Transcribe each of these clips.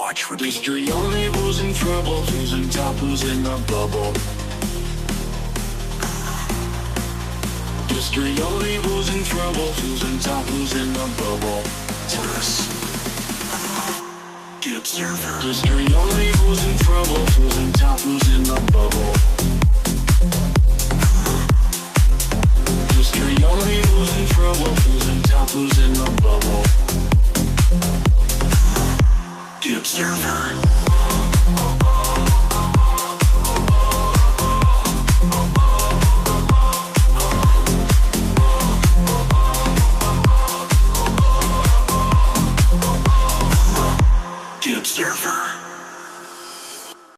watch with history only who's in trouble, who's in top, who's in the bubble. History only who's in trouble, who's in top, who's in the bubble. Tourists. The observer. History only who's in trouble, who's in top, who's in the bubble. History only who's in trouble, who's in top, who's in the bubble. The observer.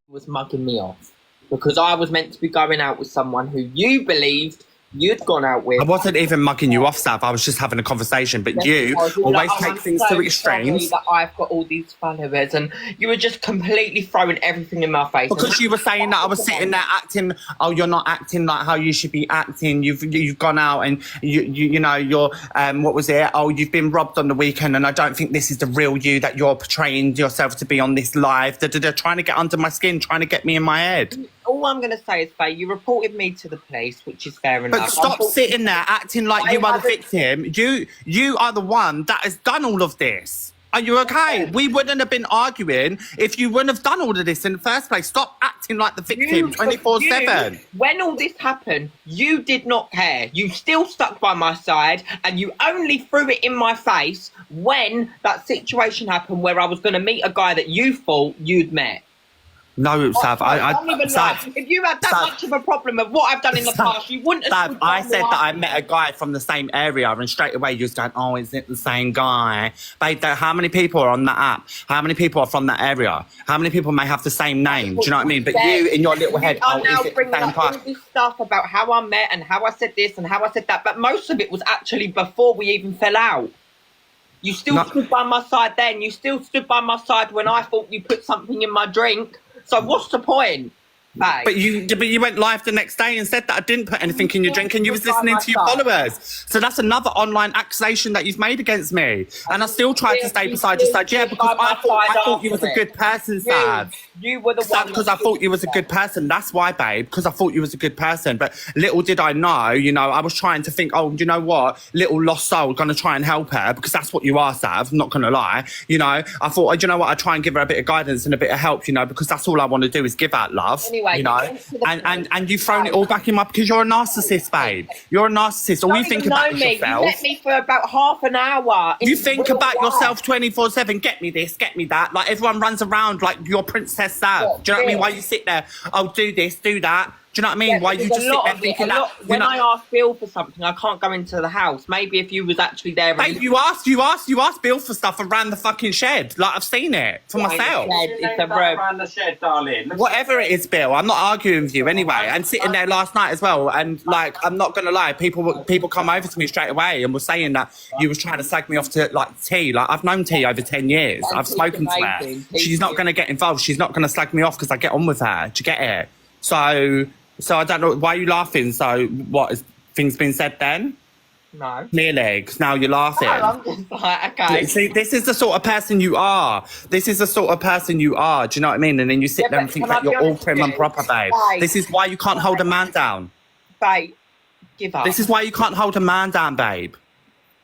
Was mugging me off because I was meant to be going out with someone who you believed you'd gone out with. I wasn't even mugging you off, Sav. I was just having a conversation. But you always take things to extremes. That I've got all these followers, and you were just completely throwing everything in my face. Because you were saying that I was sitting there acting. Oh, you're not acting like how you should be acting. You've gone out and you know you're what was it? Oh, you've been robbed on the weekend, and I don't think this is the real you that you're portraying yourself to be on this live. They're trying to get under my skin, trying to get me in my head. All I'm going to say is, Faye, you reported me to the police, which is fair enough. But stop sitting there acting like you are the victim. You are the one that has done all of this. Are you okay? We wouldn't have been arguing if you wouldn't have done all of this in the first place. Stop acting like the victim 24/7. When all this happened, you did not care. You still stuck by my side, and you only threw it in my face when that situation happened where I was going to meet a guy that you thought you'd met. No, Sav, Sav, if you had that much of a problem with what I've done in the past, you wouldn't have. Sav, I said that I met a guy from the same area, and straight away you was going, "Oh, is it the same guy?" Babe, how many people are on that app? How many people are from that area? How many people may have the same name? Do you know what I mean? But you, in your little head, oh, is it the same guy? All this stuff about how I met and how I said this and how I said that, but most of it was actually before we even fell out. You still stood by my side then. You still stood by my side when I thought you put something in my drink. So what's the point? Babe? But you went live the next day and said that I didn't put anything in your drink and you was listening to your followers. So that's another online accusation that you've made against me. And I still tried to stay beside your side. Yeah, because I thought you was a good person, Sav. You were the one. Because I thought you was a good person. That's why, babe. Because I thought you was a good person. But little did I know, you know, I was trying to think, oh, you know what? Little lost soul, going to try and help her. Because that's what you are, Sav. I'm not going to lie. You know, I thought, you know what? I'd try and give her a bit of guidance and a bit of help, you know, because that's all I want to do is give out love. Anyway, you know, and you've thrown it all back in my, because you're a narcissist, babe. You're a narcissist. All you think about is yourself. You met me for about half an hour. You think about yourself 24/7. Get me this, get me that. Like everyone runs around like you're Princess Sav. Do you know what I mean? Why you sit there? Oh, do this, do that. Do you know what I mean? Why you just sit there thinking that? When I ask Bill for something, I can't go into the house. Maybe if you was actually there. Babe, you asked Bill for stuff around the fucking shed. Like I've seen it for myself. It's around the shed, darling. Whatever it is, Bill. I'm not arguing with you anyway. And sitting there last night as well. And like, I'm not gonna lie, people come over to me straight away and were saying that you was trying to slag me off to like T. Like I've known T over 10 years. I've spoken to her. She's not gonna get involved. She's not gonna slag me off because I get on with her. Do you get it? So I don't know, why are you laughing? So what, has things been said then? No. Clearly, because now you're laughing. No, I'm just like, okay. See, this is the sort of person you are. This is the sort of person you are. Do you know what I mean? And then you sit there and think that you're all prim and proper, babe. This is why you can't hold a man down. Babe, give up. This is why you can't hold a man down, babe.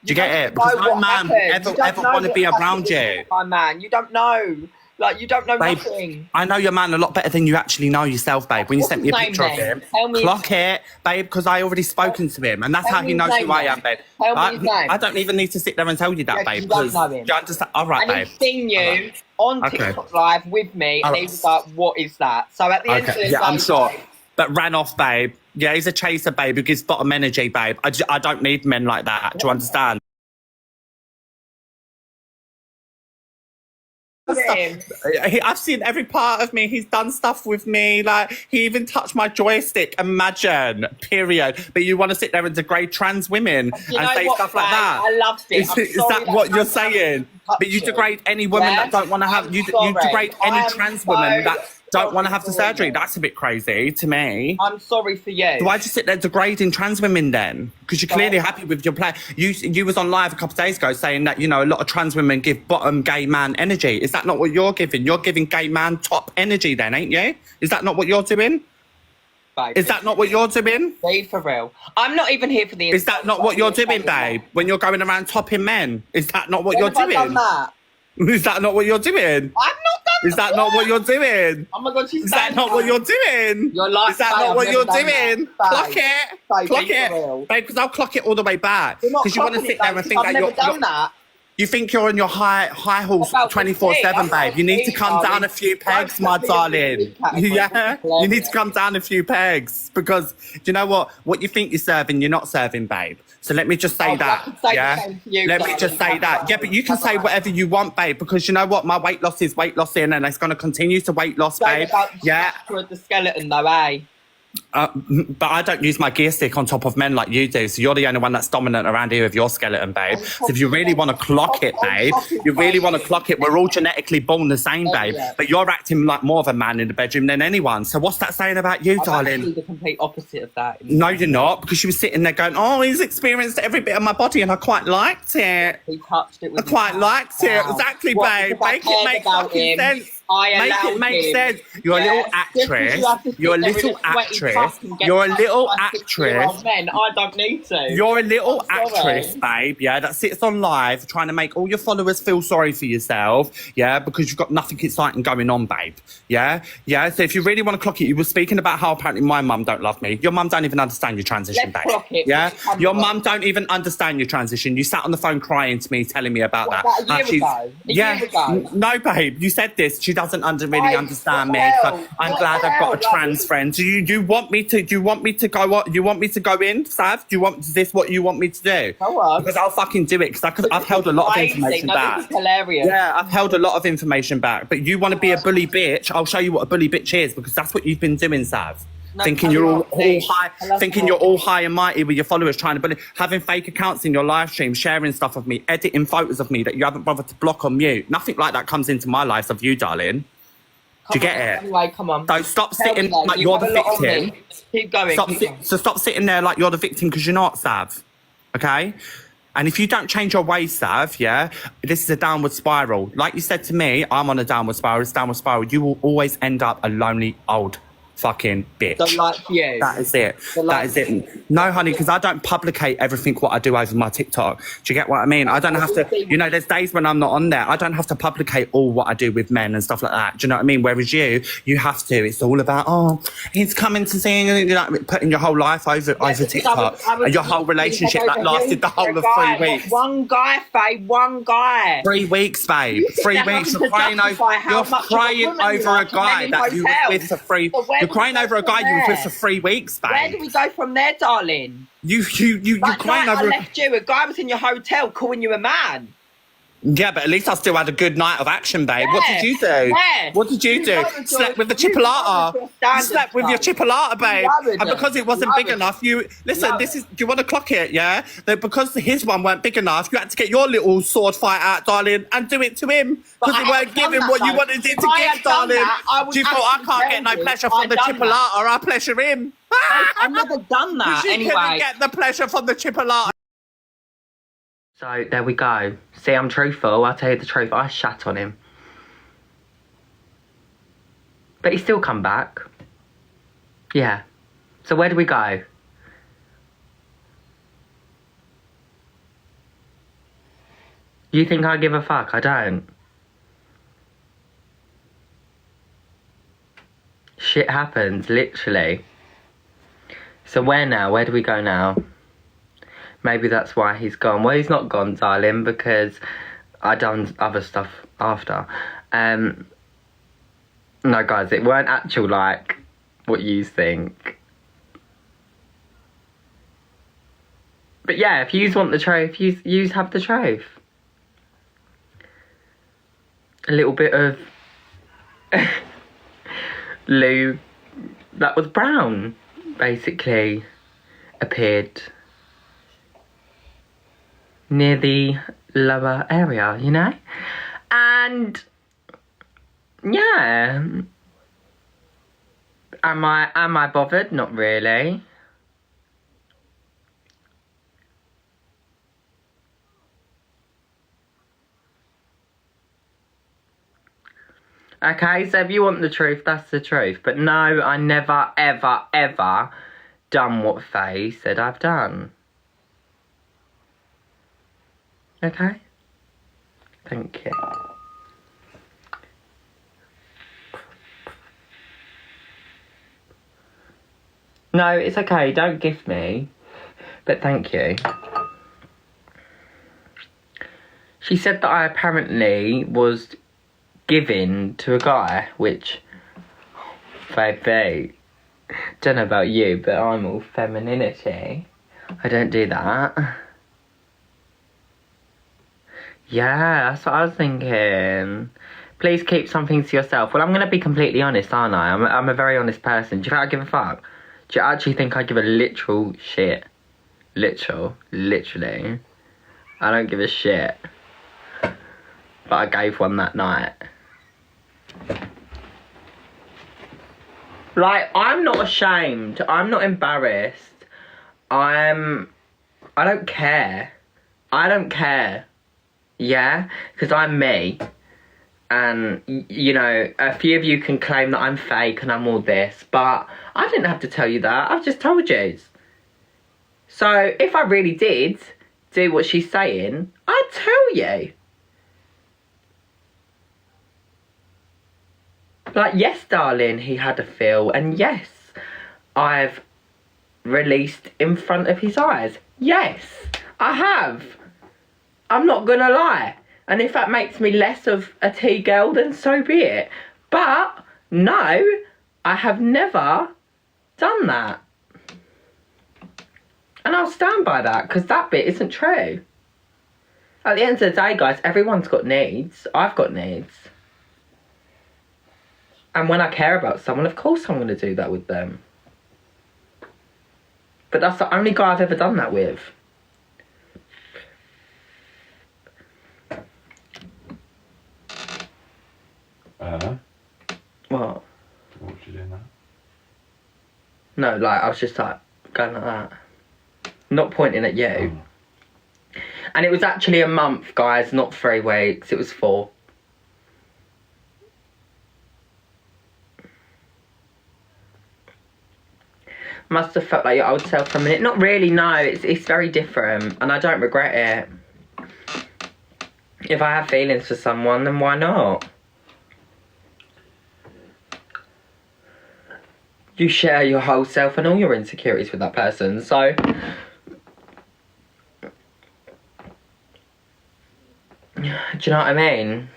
Do you get it? Because no man would ever want to be around you. My man, you don't know. Like, you don't know nothing. I know your man a lot better than you actually know yourself, babe. When you sent me a picture of him, clock it, babe, because I already spoken to him. And that's how he knows who I am, babe. I don't even need to sit there and tell you that, babe. You don't know him. You understand? All right, babe. And he's seen you on TikTok Live with me, and he was like, what is that? So at the end of the day... Yeah, I'm sure. But ran off, babe. Yeah, he's a chaser, babe, who gives bottom energy, babe. I don't need men like that. Do you understand? I've seen every part of me. He's done stuff with me. Like, he even touched my joystick. Imagine, period. But you want to sit there and degrade trans women and say stuff like that? I loved it. Is that what you're saying? But you degrade any woman that don't want to have... You degrade any trans woman that don't want to have the surgery. That's a bit crazy to me. I'm sorry for you. So why'd you sit there degrading trans women then? Because you're clearly happy with your play. You was on live a couple of days ago saying that, you know, a lot of trans women give bottom gay man energy. Is that not what you're giving? You're giving gay man top energy then, ain't you? Is that not what you're doing? Babe, Is that not what you're doing? be for real. I'm not even here for the... Is that not what you're doing, babe? When you're going around topping men? Is that not what When you're have I doing? done that? Is that not what you're doing? I've not done Is that not what you're doing? Oh my God, she's Is that not what you're doing? You're like, Is that babe, not I've what never you're done doing? that. Clock Babe, it. babe, Clock be for real. it. Babe, because I'll clock it all the way back. You're not Because you want to clocking sit it, there babe, and think I've that never done that. you think you're on your high horse About 24/7, babe. You need to come darling. down a few pegs, my Don't put me in the darling. weak category. Yeah, Hilarious. you need to come down a few pegs because do you know what? What you think you're serving, you're not serving, babe. So let me just say Oh, I that. can say the Yeah, same to you, let me darling. just say that. Yeah, but you can say whatever you want, babe, because you know what? My weight loss is weight loss in, and it's going to continue to weight loss, babe. Yeah. For the skeleton though, eh? But I don't use my gear stick on top of men like you do. So you're the only one that's dominant around here with your skeleton, babe. So if you really want to clock it, babe, you really want to clock it. We're all genetically born the same, babe. But you're acting like more of a man in the bedroom than anyone. So what's that saying about you, I'm darling? actually the complete opposite of that. No, you're not, because she was sitting there going, "Oh, he's experienced every bit of my body, and I quite liked it. He touched it with I quite liked it. Wow. Exactly, What, babe. because I Make it cared make about fucking him. sense. I Make allowed it make him. sense. You're a Yeah, little just 'cause actress. you have to sit You're a there in little sweaty actress. tuck and get You're a touched little by actress. 60-year-old men. I don't need to. You're a little I'm sorry. actress, babe, yeah, that sits on live trying to make all your followers feel sorry for yourself, yeah, because you've got nothing exciting going on, babe, yeah? Yeah, so if you really want to clock it, you were speaking about how apparently my mum don't love me. Your mum don't even understand your transition, Let's babe, clock it. yeah? Come Your on. mum don't even understand your transition. You sat on the phone crying to me, telling me about What, that. about a year she's- ago? A yeah, year ago? No, babe, you said this. She doesn't really Babe, understand what me. the So hell? I'm What glad the I've got a hell? trans friend. Do you want me to? Do you want me to go? What you want me to go in, Sav? Do you want is this what you want me to do? Go on. Because I'll fucking do it. Because I've held a lot of Crazy. information No, back. This is hilarious. Yeah, I've held a lot of information back. But you want to be a bully bitch? I'll show you what a bully bitch is because that's what you've been doing, Sav. No, Thinking tell you're me all what, please. high, Tell us thinking what. you're all high and mighty with your followers, trying to bully, having fake accounts in your live stream, sharing stuff of me, editing photos of me that you haven't bothered to block or mute. Nothing like that comes into my life of you, darling. Do you get it? Anyway, come on. So stop Tell sitting me then. like You you're the have a lot on victim. me. Keep going. Stop keep si- going. so stop sitting there like you're the victim because you're not, Sav. Okay? And if you don't change your ways, Sav, yeah, this is a downward spiral. Like you said to me, I'm on a downward spiral. It's downward spiral. You will always end up a lonely old fucking bitch. Don't like you. That is it. Don't That like is it. No, honey, because I don't publicate everything what I do over my TikTok. Do you get what I mean? I don't have to, you know, there's days when I'm not on there. I don't have to publicate all what I do with men and stuff like that. Do you know what I mean? Whereas you have to. It's all about, oh, he's coming to see you, you know, putting your whole life over TikTok. And your whole relationship that lasted the whole of 3 weeks. One guy, Faye, one guy. 3 weeks, babe. You sit 3 there weeks. having You're to crying over. justify how You're much of a crying woman you over are a to guy men in that you was hotels. with for 3. So where You're do we crying go over a from guy you was with there? for 3 weeks, babe. Where do we go from there, darling? You That crying night I over. left you, a guy was in your hotel calling you a man. Yeah, but at least I still had a good night of action, babe. What did you do? Yeah. What did you do? lowered Slept your- with the you lowered chipolata. your You standards, slept with your son. chipolata, babe. lowered And because it wasn't big lowered enough, you listen. lowered. This is. Do you want to clock it? Yeah. That because his one weren't big enough, you had to get your little sword fight out, darling, and do it to him But because I you weren't haven't done giving that, what you though. wanted it If to I give, had done darling. that, I would Do you thought I actually can't get no tell you pleasure from I'd the done that. chipolata? I pleasure him. I've never done that. She Anyway. couldn't get the pleasure from the chipolata. So there we go. See, I'm truthful. I'll tell you the truth. I shat on him. But he's still come back. Yeah. So where do we go? You think I give a fuck? I don't. Shit happens, literally. So where now? Where do we go now? Maybe that's why he's gone. Well, he's not gone, darling, because I done other stuff after. No, guys, it weren't actual like what you think. But yeah, if yous want the truth, yous have the truth. A little bit of loo that was brown, basically, appeared near the lower area, you know? And yeah, Am I bothered? Not really. Okay, so if you want the truth, that's the truth. But no, I never, ever, ever done what Faye said I've done. Okay? Thank you. No, it's okay. Don't gift me. But thank you. She said that I apparently was given to a guy, which, baby, don't know about you, but I'm all femininity. I don't do that. Yeah, that's what I was thinking. Please keep something to yourself. Well, I'm going to be completely honest, aren't I? I'm a very honest person. Do you think I give a fuck? Do you actually think I give a literal shit? Literally. I don't give a shit. But I gave one that night. Like, I'm not ashamed. I'm not embarrassed. I don't care. I don't care. Yeah? Because I'm me. And, you know, a few of you can claim that I'm fake and I'm all this. But I didn't have to tell you that. I've just told you. So, if I really did do what she's saying, I'd tell you. Like, yes, darling, he had a feel. And yes, I've released in front of his eyes. Yes, I have. I'm not gonna lie. And if that makes me less of a tea girl, then so be it. But, no, I have never done that. And I'll stand by that, because that bit isn't true. At the end of the day, guys, everyone's got needs. I've got needs. And when I care about someone, of course I'm going to do that with them. But that's the only guy I've ever done that with. What? What you doing now? No, like, I was just like, going like that. Not pointing at you. Oh. And it was actually a month, guys, not 3 weeks. It was 4. Must have felt like your old self for a minute. Not really, no. It's very different. And I don't regret it. If I have feelings for someone, then why not? You share your whole self and all your insecurities with that person. So, do you know what I mean?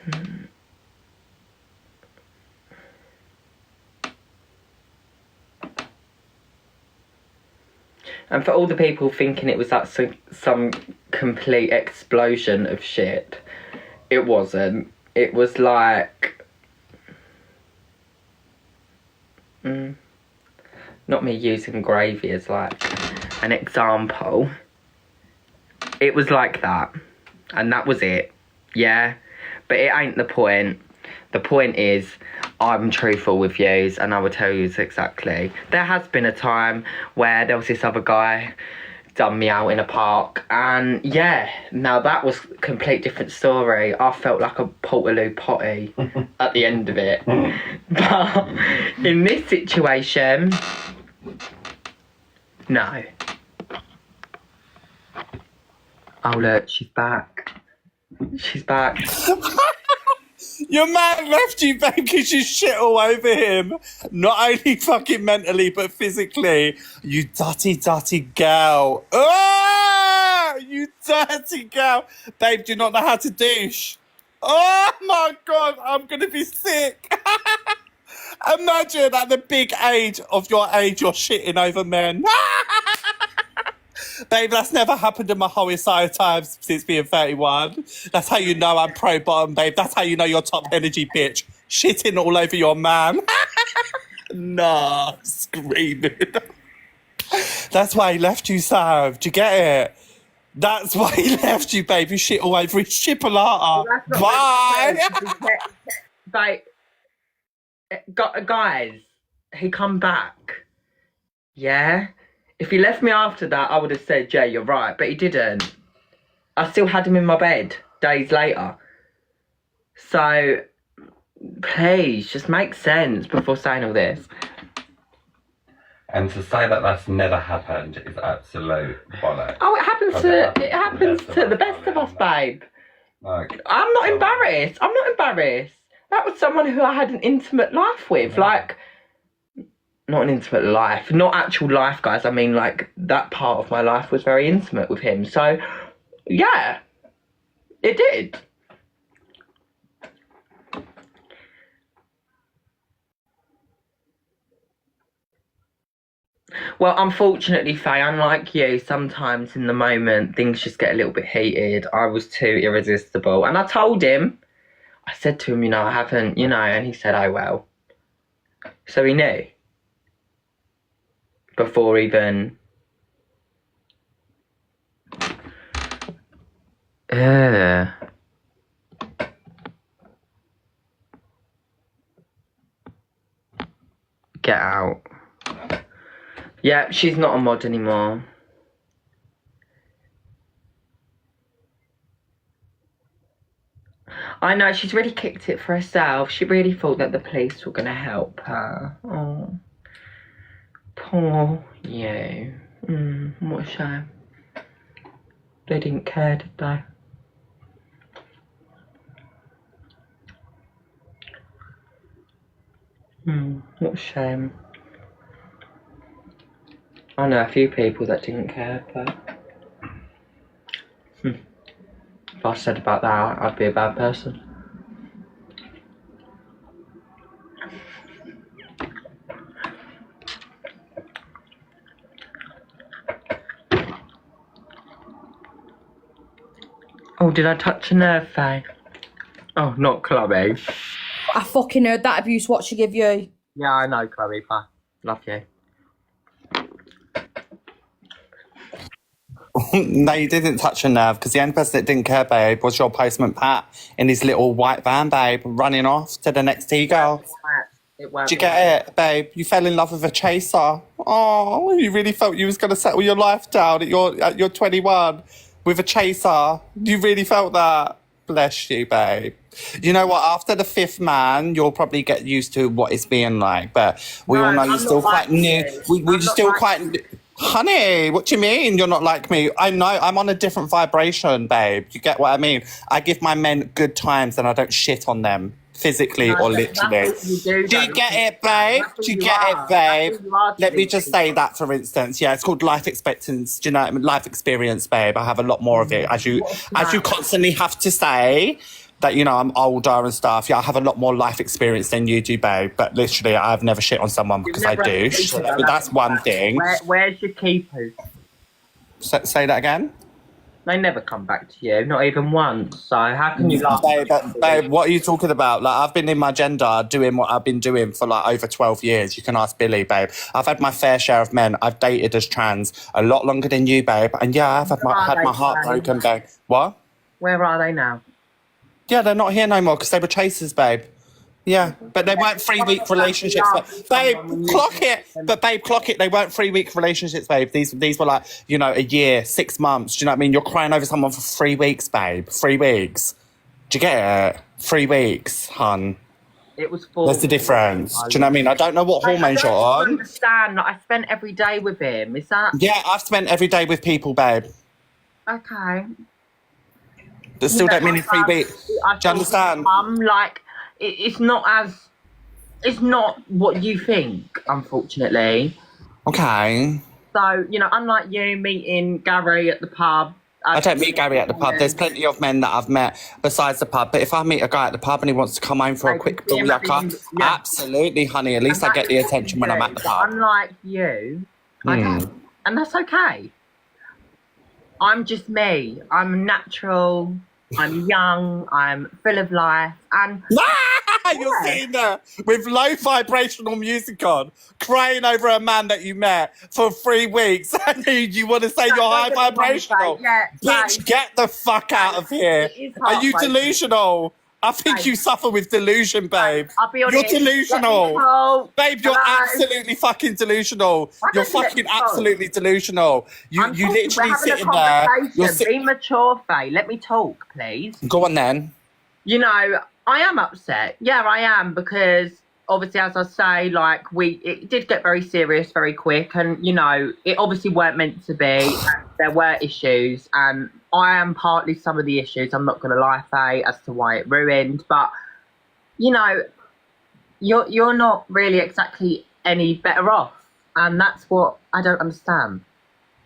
And for all the people thinking it was that some complete explosion of shit, it wasn't. It was like... not me using gravy as like an example. It was like that. And that was it. Yeah? But it ain't the point. The point is, I'm truthful with yous and I will tell you exactly. There has been a time where there was this other guy done me out in a park, and yeah, now that was a complete different story. I felt like a Portaloo potty at the end of it. But in this situation, no. Oh look, she's back. She's back. Your man left you, babe, because you shit all over him. Not only fucking mentally, but physically. You dirty girl. Ah! You dirty girl. Babe, do you not know how to douche? Oh my God, I'm going to be sick. Imagine at the big age of your age, you're shitting over men. Babe, that's never happened in my whole entire time since being 31. That's how you know I'm pro-bottom, babe. That's how you know you're top energy, bitch. Shitting all over your man. Nah, screaming. That's why he left you, Sav. Do you get it? That's why he left you, babe. You shit all over his chipolata. Well, bye. But, guys, he come back. Yeah. If he left me after that, I would have said, yeah, you're right. But he didn't. I still had him in my bed days later. So, please, just make sense before saying all this. And to say that that's never happened is absolute bollocks. Oh, it happens to the best of us, babe. Like, I'm not embarrassed. I'm not embarrassed. That was someone who I had an intimate life with. Like, not an intimate life, not actual life, guys. I mean, like, that part of my life was very intimate with him. So, yeah, it did. Well, unfortunately, Faye, unlike you, sometimes in the moment, things just get a little bit heated. I was too irresistible. And I told him, I said to him, you know, I haven't, you know, and he said, oh, well. So he knew. Before even... Get out. Yeah, she's not a mod anymore. I know, she's really kicked it for herself. She really thought that the police were going to help her. Oh, poor you. What a shame. They didn't care, did they? What a shame. I know a few people that didn't care, but... If I said about that, I'd be a bad person. Oh, did I touch a nerve, Faye? Oh, not Chloe. I fucking heard that abuse. What she give you? Yeah, I know, Chloe. Bye. Love you. No, you didn't touch a nerve because the only person that didn't care, babe, was your postman Pat in his little white van, babe, running off to the next tea girl. It won't. Do you get it, babe? You fell in love with a chaser. Oh, you really felt you was going to settle your life down at your 21 with a chaser. You really felt that. Bless you, babe. You know what? After the fifth man, you'll probably get used to what it's being like. But we all know you're still quite new. We're still quite... Honey, what do you mean you're not like me? I know, I'm on a different vibration, babe. You get what I mean? I give my men good times and I don't shit on them, physically or literally. Do you get it, babe? Do you get it, babe? Let me just say that, for instance. Yeah, it's called life expectancy. Do you know what I mean? Life experience, babe. I have a lot more of it. As you constantly have to say that, you know, I'm older and stuff. Yeah, I have a lot more life experience than you do, babe. But literally, I've never shit on someone because I do. But that's one thing. Where's your keepers? Say that again? They never come back to you, not even once. So how can you laugh? Babe, what are you talking about? Like, I've been in my gender doing what I've been doing for like over 12 years. You can ask Billy, babe. I've had my fair share of men. I've dated as trans a lot longer than you, babe. And yeah, I've had my heart broken, babe. What? Where are they now? Yeah, they're not here no more because they were chasers, babe. Yeah, but they weren't 3-week relationships. Babe, clock it. But babe, clock it. They weren't 3-week relationships, babe. These were like, you know, a year, 6 months. Do you know what I mean? You're crying over someone for 3 weeks, babe. 3 weeks. Do you get it? 3 weeks, hun. It was 4 That's the difference. Do you know what I mean? I don't know what hormones you're on. I don't understand. Like, I spent every day with him. Is that... Yeah, I've spent every day with people, babe. Okay. That still don't mean in 3 weeks. Do you understand? Like, it's not what you think, unfortunately. Okay. So, you know, unlike you meeting Gary at the pub. I don't meet Gary at the pub. There's plenty of men that I've met besides the pub. But if I meet a guy at the pub and he wants to come home for a quick booyaka, absolutely, honey. At least I get the attention when I'm at the pub. Unlike you, I don't. And that's okay. I'm just me. I'm natural. I'm young. I'm full of life. And you're sitting there with low vibrational music on, crying over a man that you met for 3 weeks, and you want to say you're high vibrational. Yeah, bitch, get the fuck out of here. Are you delusional? I think you suffer with delusion, babe. I'll be honest. You're delusional. Babe, you're Hello? absolutely fucking delusional. Why You're don't you let fucking me talk? absolutely delusional. You literally sitting there. Be mature, Faye. Let me talk, please. Go on then. You know, I am upset. Yeah, I am, because obviously, as I say, like, it did get very serious very quick, and you know, it obviously weren't meant to be. There were issues, and I am partly some of the issues. I'm not going to lie, Faye, as to why it ruined, but you know, you're not really exactly any better off, and that's what I don't understand.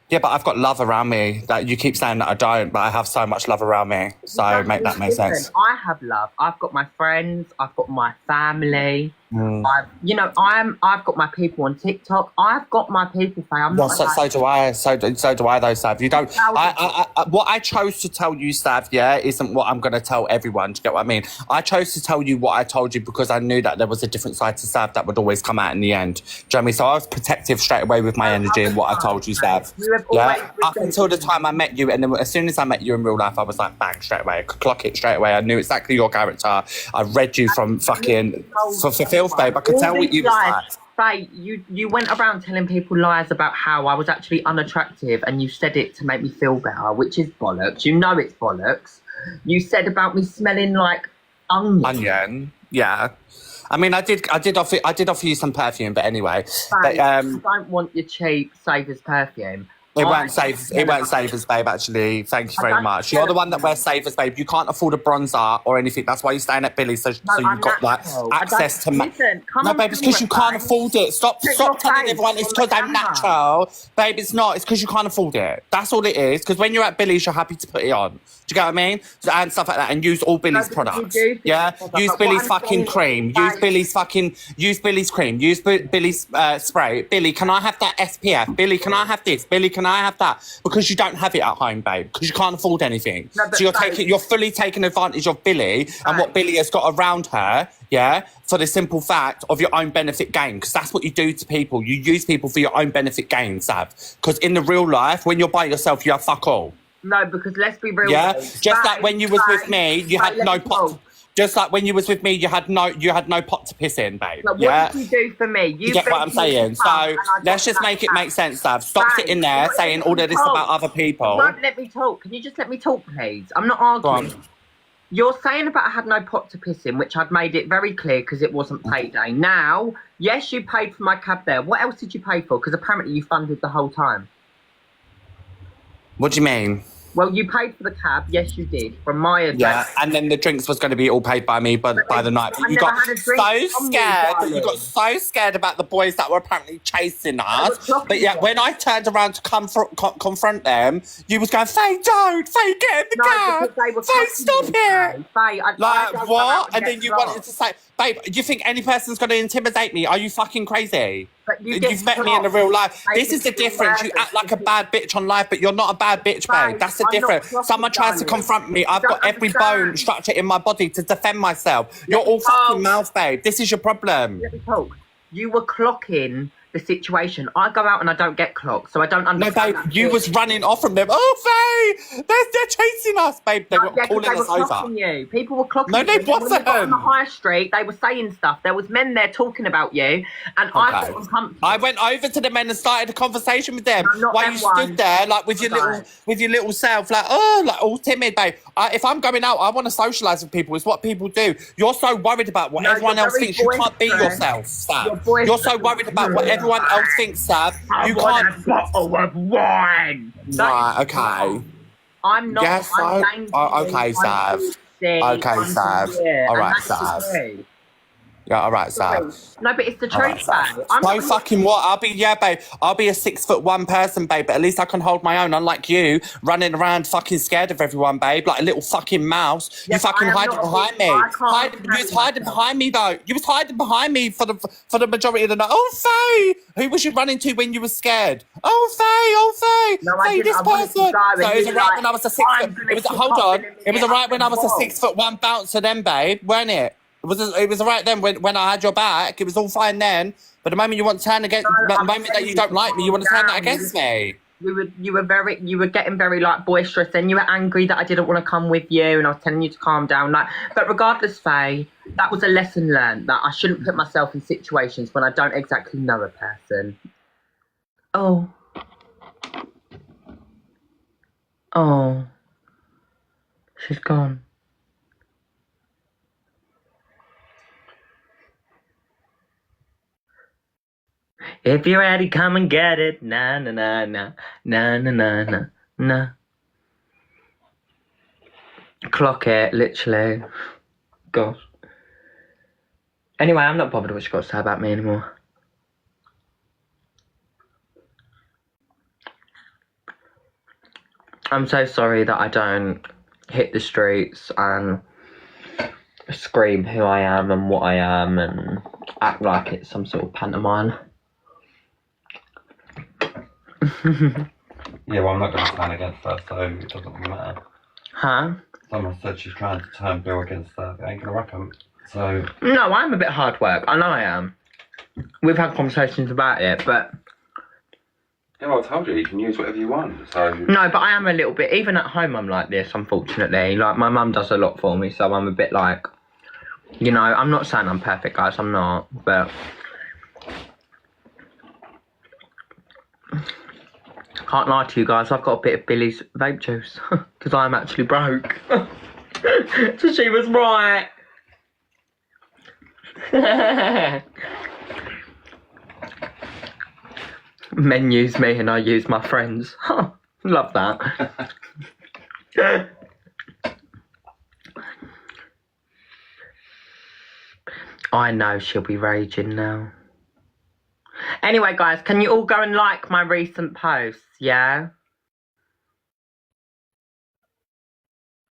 Yeah, but I've got love around me. That you keep saying that I don't, but I have so much love around me. So make that make sense. I have love. I've got my friends. I've got my family. I've got my people on TikTok. I've got my people. So do I. So do I, though, Sav. You don't. What I chose to tell you, Sav, isn't what I'm going to tell everyone. Do you get what I mean? I chose to tell you what I told you because I knew that there was a different side to Sav that would always come out in the end. Do you know what I mean? So I was protective straight away with my energy and what I told you, Sav. Yeah. Up until the time I met you, and then as soon as I met you in real life, I was like, bang, straight away. I could clock it straight away. I knew exactly your character. I read you from fucking filth, babe. I could tell what you was like. Faye, you went around telling people lies about how I was actually unattractive, and you said it to make me feel better, which is bollocks. You know it's bollocks. You said about me smelling like onion. Yeah. I mean, I did offer you some perfume, but anyway. Faye, I don't want your cheap Savers perfume. It won't save us, babe, actually. Thank you very much. You're the one that wears Savers, babe. You can't afford a bronzer or anything. That's why you're staying at Billy's, so you've got like access to... No, babe, it's because you can't afford it. Stop telling everyone it's because I'm natural. Babe, it's not. It's because you can't afford it. That's all it is. Because when you're at Billy's, you're happy to put it on. Do you get what I mean? And stuff like that. And use all Billy's products. Yeah? Use Billy's fucking cream. Use Billy's cream. Use Billy's spray. Billy, can I have that SPF? Billy, can I have this? Billy, can I have that? Because you don't have it at home, babe. Because you can't afford anything. So you're fully taking advantage of Billy and what Billy has got around her, yeah, for the simple fact of your own benefit gain. Because that's what you do to people. You use people for your own benefit gain, Sav. Because in the real life, when you're by yourself, you have fuck all. No, because let's be real. Yeah, just like when you was with me, you had no pot. Just like when you was with me, you had no pot to piss in, babe. But what did you do for me? You get what I'm saying? So let's just make it make sense, Sav. Stop sitting there saying all of this about other people. You won't let me talk. Can you just let me talk, please? I'm not arguing. You're saying about I had no pot to piss in, which I'd made it very clear because it wasn't payday. Now, yes, you paid for my cab there. What else did you pay for? Because apparently you funded the whole time. What do you mean? Well, you paid for the cab. Yes, you did. From my address. Yeah, and then the drinks was going to be all paid by me by the night. But you got so scared. You got so scared about the boys that were apparently chasing us. But yeah, when I turned around to confront them, you was going, Faye, don't. Faye, get in the cab. Faye, stop it. Faye, like, what? And then you wanted to say, babe, do you think any person's going to intimidate me? Are you fucking crazy? You've met me in the real life. This is the difference. You act like a bad bitch on life, but you're not a bad bitch, babe. That's the difference. Someone tries to confront me. I've got every bone structure in my body to defend myself. You're all fucking mouth, babe. This is your problem. Let me talk. You were clocking the situation. I go out and I don't get clocked, so I don't understand. No, babe, you was running off from them. Oh, Faye, they're chasing us, babe. They were calling us over. You. People were clocking No, they wasn't. On the high street, they were saying stuff. There was men there talking about you, and I got uncomfortable. I went over to the men and started a conversation with them. While you stood there, like with your little self, like like all timid, babe. If I'm going out, I want to socialise with people. It's what people do. You're so worried about what everyone else thinks. You can't be yourself, Sav. You're so worried about what everyone else thinks, Sav. You can't. A bottle of wine. Right, okay. I'm not. Yes, okay, Sav. Okay, Sav. All right, Sav. Yeah, all right, Sav. No, but it's the truth, babe. No fucking what? Babe. I'll be a 6'1" person, babe, but at least I can hold my own. Unlike you, running around fucking scared of everyone, babe, like a little fucking mouse. You fucking hiding behind me. You was hiding behind me, though. You was hiding behind me for the majority of the night. Oh, Faye! Who was you running to when you were scared? Oh, Faye! No, Faye, this person. So it was alright when I was a 6 foot. It was alright when I was a 6'1" bouncer then, babe, weren't it? It was alright then when I had your back. It was all fine then. But the moment you want to turn against, the moment that you don't like me, you want to turn that against me. You were getting very like boisterous, and you were angry that I didn't want to come with you, and I was telling you to calm down. Like, but regardless, Faye, that was a lesson learned that I shouldn't put myself in situations when I don't exactly know a person. Oh. Oh. She's gone. If you're ready, come and get it. Na na na na na na na na na. Clock it, literally. Gosh. Anyway, I'm not bothered what she got to say about me anymore. I'm so sorry that I don't hit the streets and scream who I am and what I am and act like it's some sort of pantomime. Yeah, well, I'm not going to stand against her, so it doesn't matter. Huh? Someone said she's trying to turn Bill against her. It ain't going to happen. So. No, I'm a bit hard work. I know I am. We've had conversations about it, but. Yeah, well, I told you can use whatever you want. So. No, but I am a little bit. Even at home, I'm like this. Unfortunately, like my mum does a lot for me, so I'm a bit like. You know, I'm not saying I'm perfect, guys. I'm not, but. Can't lie to you guys, I've got a bit of Billy's vape juice because I'm actually broke. So she was right. Men use me and I use my friends. Love that. I know she'll be raging now. Anyway, guys, can you all go and like my recent posts, yeah?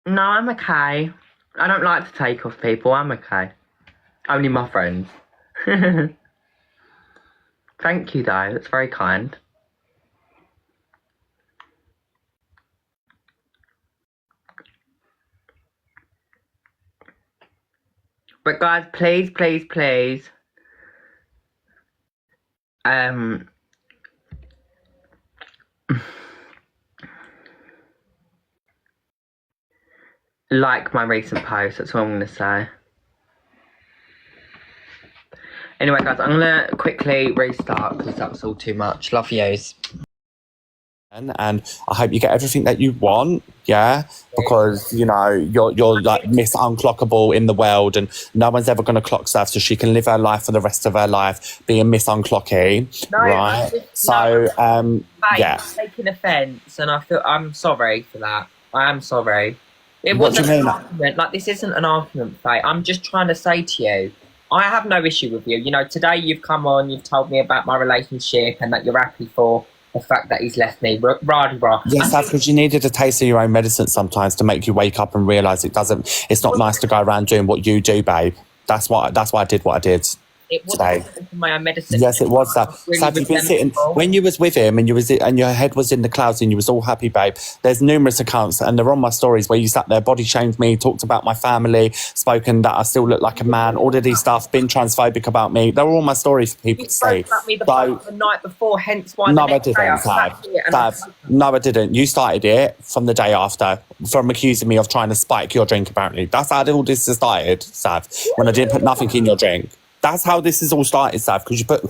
No, I'm okay. I don't like to take off people, I'm okay. Only my friends. Thank you, though. That's very kind. But, guys, please, please, please. Like my recent post, that's what I'm going to say. Anyway, guys, I'm going to quickly restart because that was all too much. Love yous. And I hope you get everything that you want, yeah? Because, you know, you're like Miss Unclockable in the world and no one's ever going to clock Sav, so she can live her life for the rest of her life being Miss Unclocky, right? Yeah. I'm taking offence and I'm sorry for that. I am sorry. It What do wasn't you an mean? argument. Like, this isn't an argument, Faye. I'm just trying to say to you, I have no issue with you. You know, today you've come on, you've told me about my relationship and that you're happy for the fact that he's left me. Rah-de-rah. Yes, Sav, because you needed a taste of your own medicine sometimes to make you wake up and realise it's not nice to go around doing what you do, babe. That's why I did what I did. It was today. my own medicine. Yes, it was that. Really Sav, you've been sitting when you was with him and your head was in the clouds and you was all happy, babe. There's numerous accounts and they're on my stories where you sat there, body shamed me, talked about my family, spoken that I still look like a man, all of these stuff, been transphobic about me. They're all my stories for people to see. About me the night before, hence why. No, I didn't, Sav. No, I didn't. You started it from the day after, from accusing me of trying to spike your drink. Apparently, that's how all this started, Sav. When I didn't put nothing in your drink. That's how this is all started, Sav, because you put...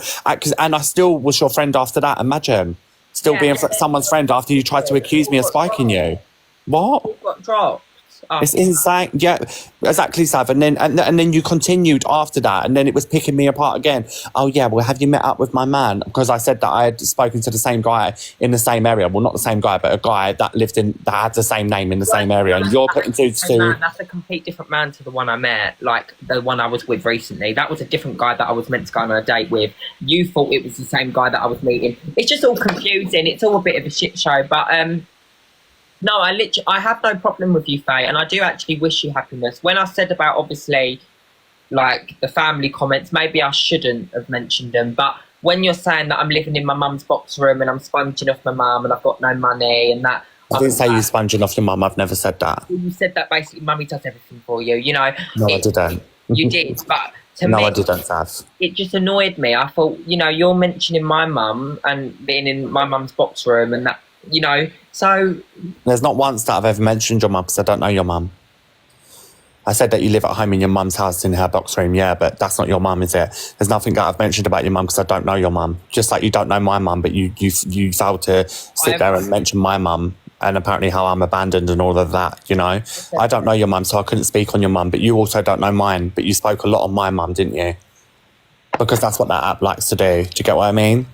And I still was your friend after that, imagine. Still being someone's friend after you tried to accuse me of spiking you. What? You got dropped. Oh. It's insane. Yeah, exactly, Sav. And then you continued after that, and then it was picking me apart again. Oh, yeah, well, have you met up with my man? Because I said that I had spoken to the same guy in the same area. Well, not the same guy, but a guy that had the same name in the same area. And you're putting two to... Man, that's a complete different man to the one I met, like the one I was with recently. That was a different guy that I was meant to go on a date with. You thought it was the same guy that I was meeting. It's just all confusing. It's all a bit of a shit show, but... No, I have no problem with you, Faye, and I do actually wish you happiness. When I said about, obviously, like, the family comments, maybe I shouldn't have mentioned them, but when you're saying that I'm living in my mum's box room and I'm sponging off my mum and I've got no money and that... I didn't say you sponging off your mum, I've never said that. You said that basically mummy does everything for you, you know. No, I didn't. You did, but... To no, me, I didn't, Sav. It just annoyed me. I thought, you know, you're mentioning my mum and being in my mum's box room and that you know. So There's not once that I've ever mentioned your mum because I don't know your mum. I said that you live at home in your mum's house in her box room, yeah, but that's not your mum, is it? There's nothing that I've mentioned about your mum because I don't know your mum. Just like you don't know my mum, but you failed to sit there and mention my mum and apparently how I'm abandoned and all of that, you know? I don't know your mum, so I couldn't speak on your mum, but you also don't know mine, but you spoke a lot on my mum, didn't you? Because that's what that app likes to do. Do you get what I mean?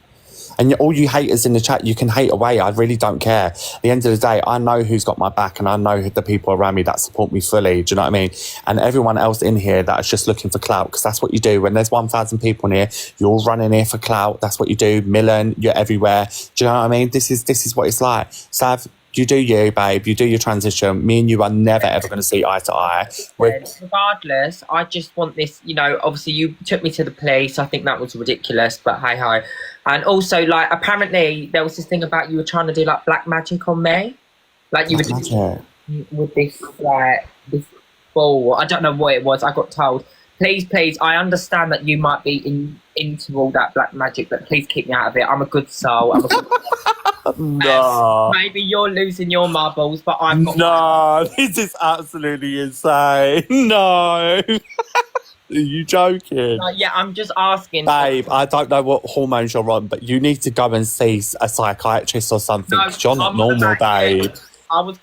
And all you haters in the chat, you can hate away. I really don't care. At the end of the day, I know who's got my back and I know the people around me that support me fully. Do you know what I mean? And everyone else in here that is just looking for clout, because that's what you do. When there's 1,000 people in here, you're all running here for clout. That's what you do. Millen, you're everywhere. Do you know what I mean? This is what it's like. Sav, you do you, babe. You do your transition. Me and you are never, ever going to see eye to eye. Regardless, I just want this, you know, obviously you took me to the police. I think that was ridiculous, but hey-ho. And also, like, apparently there was this thing about you were trying to do, like, black magic on me. Like, you were doing with this, like, this ball. I don't know what it was. I got told, please, I understand that you might be into all that black magic, but please keep me out of it. I'm a good soul. I'm a good No. maybe you're losing your marbles, but I'm not. No, this is absolutely insane. No. Are you joking? Yeah, I'm just asking. Babe, I don't know what hormones you're on, but you need to go and see a psychiatrist or something, because you're not normal, babe.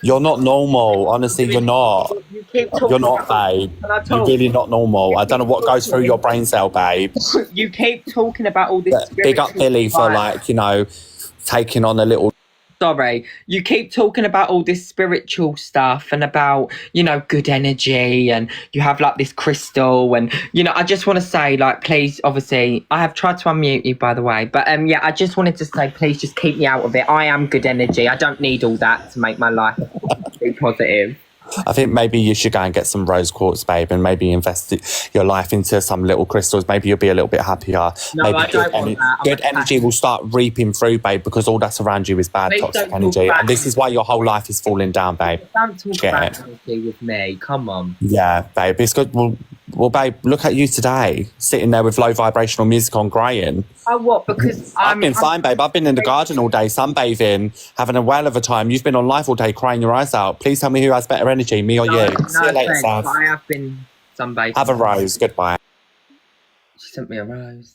You're not normal. Honestly, you're not. You're not, babe. You're really not normal. I don't know what goes through your brain cell, babe. You keep talking about all this. Big up Billy for, like, you know, taking on a little... Sorry, you keep talking about all this spiritual stuff and about, you know, good energy, and you have like this crystal, and, you know, I just want to say, like, please, obviously, I have tried to unmute you, by the way, but yeah, I just wanted to say, please just keep me out of it. I am good energy. I don't need all that to make my life be positive. I think maybe you should go and get some rose quartz, babe, and maybe invest your life into some little crystals. Maybe you'll be a little bit happier. No, maybe I don't want that. good energy will start reaping through, babe, because all that's around you is bad, toxic energy. And this is why your whole life is falling down, babe. Don't talk about energy with me. Come on. Yeah, babe. It's good. Well, babe, look at you today, sitting there with low vibrational music on, graying. Oh, what? Because I've been fine, babe. I've been in the garden all day, sunbathing, having a whale of a time. You've been on live all day, crying your eyes out. Please tell me who has better energy, me or you. See you later, Sav. I have been sunbathing. Have a rose. Goodbye. She sent me a rose.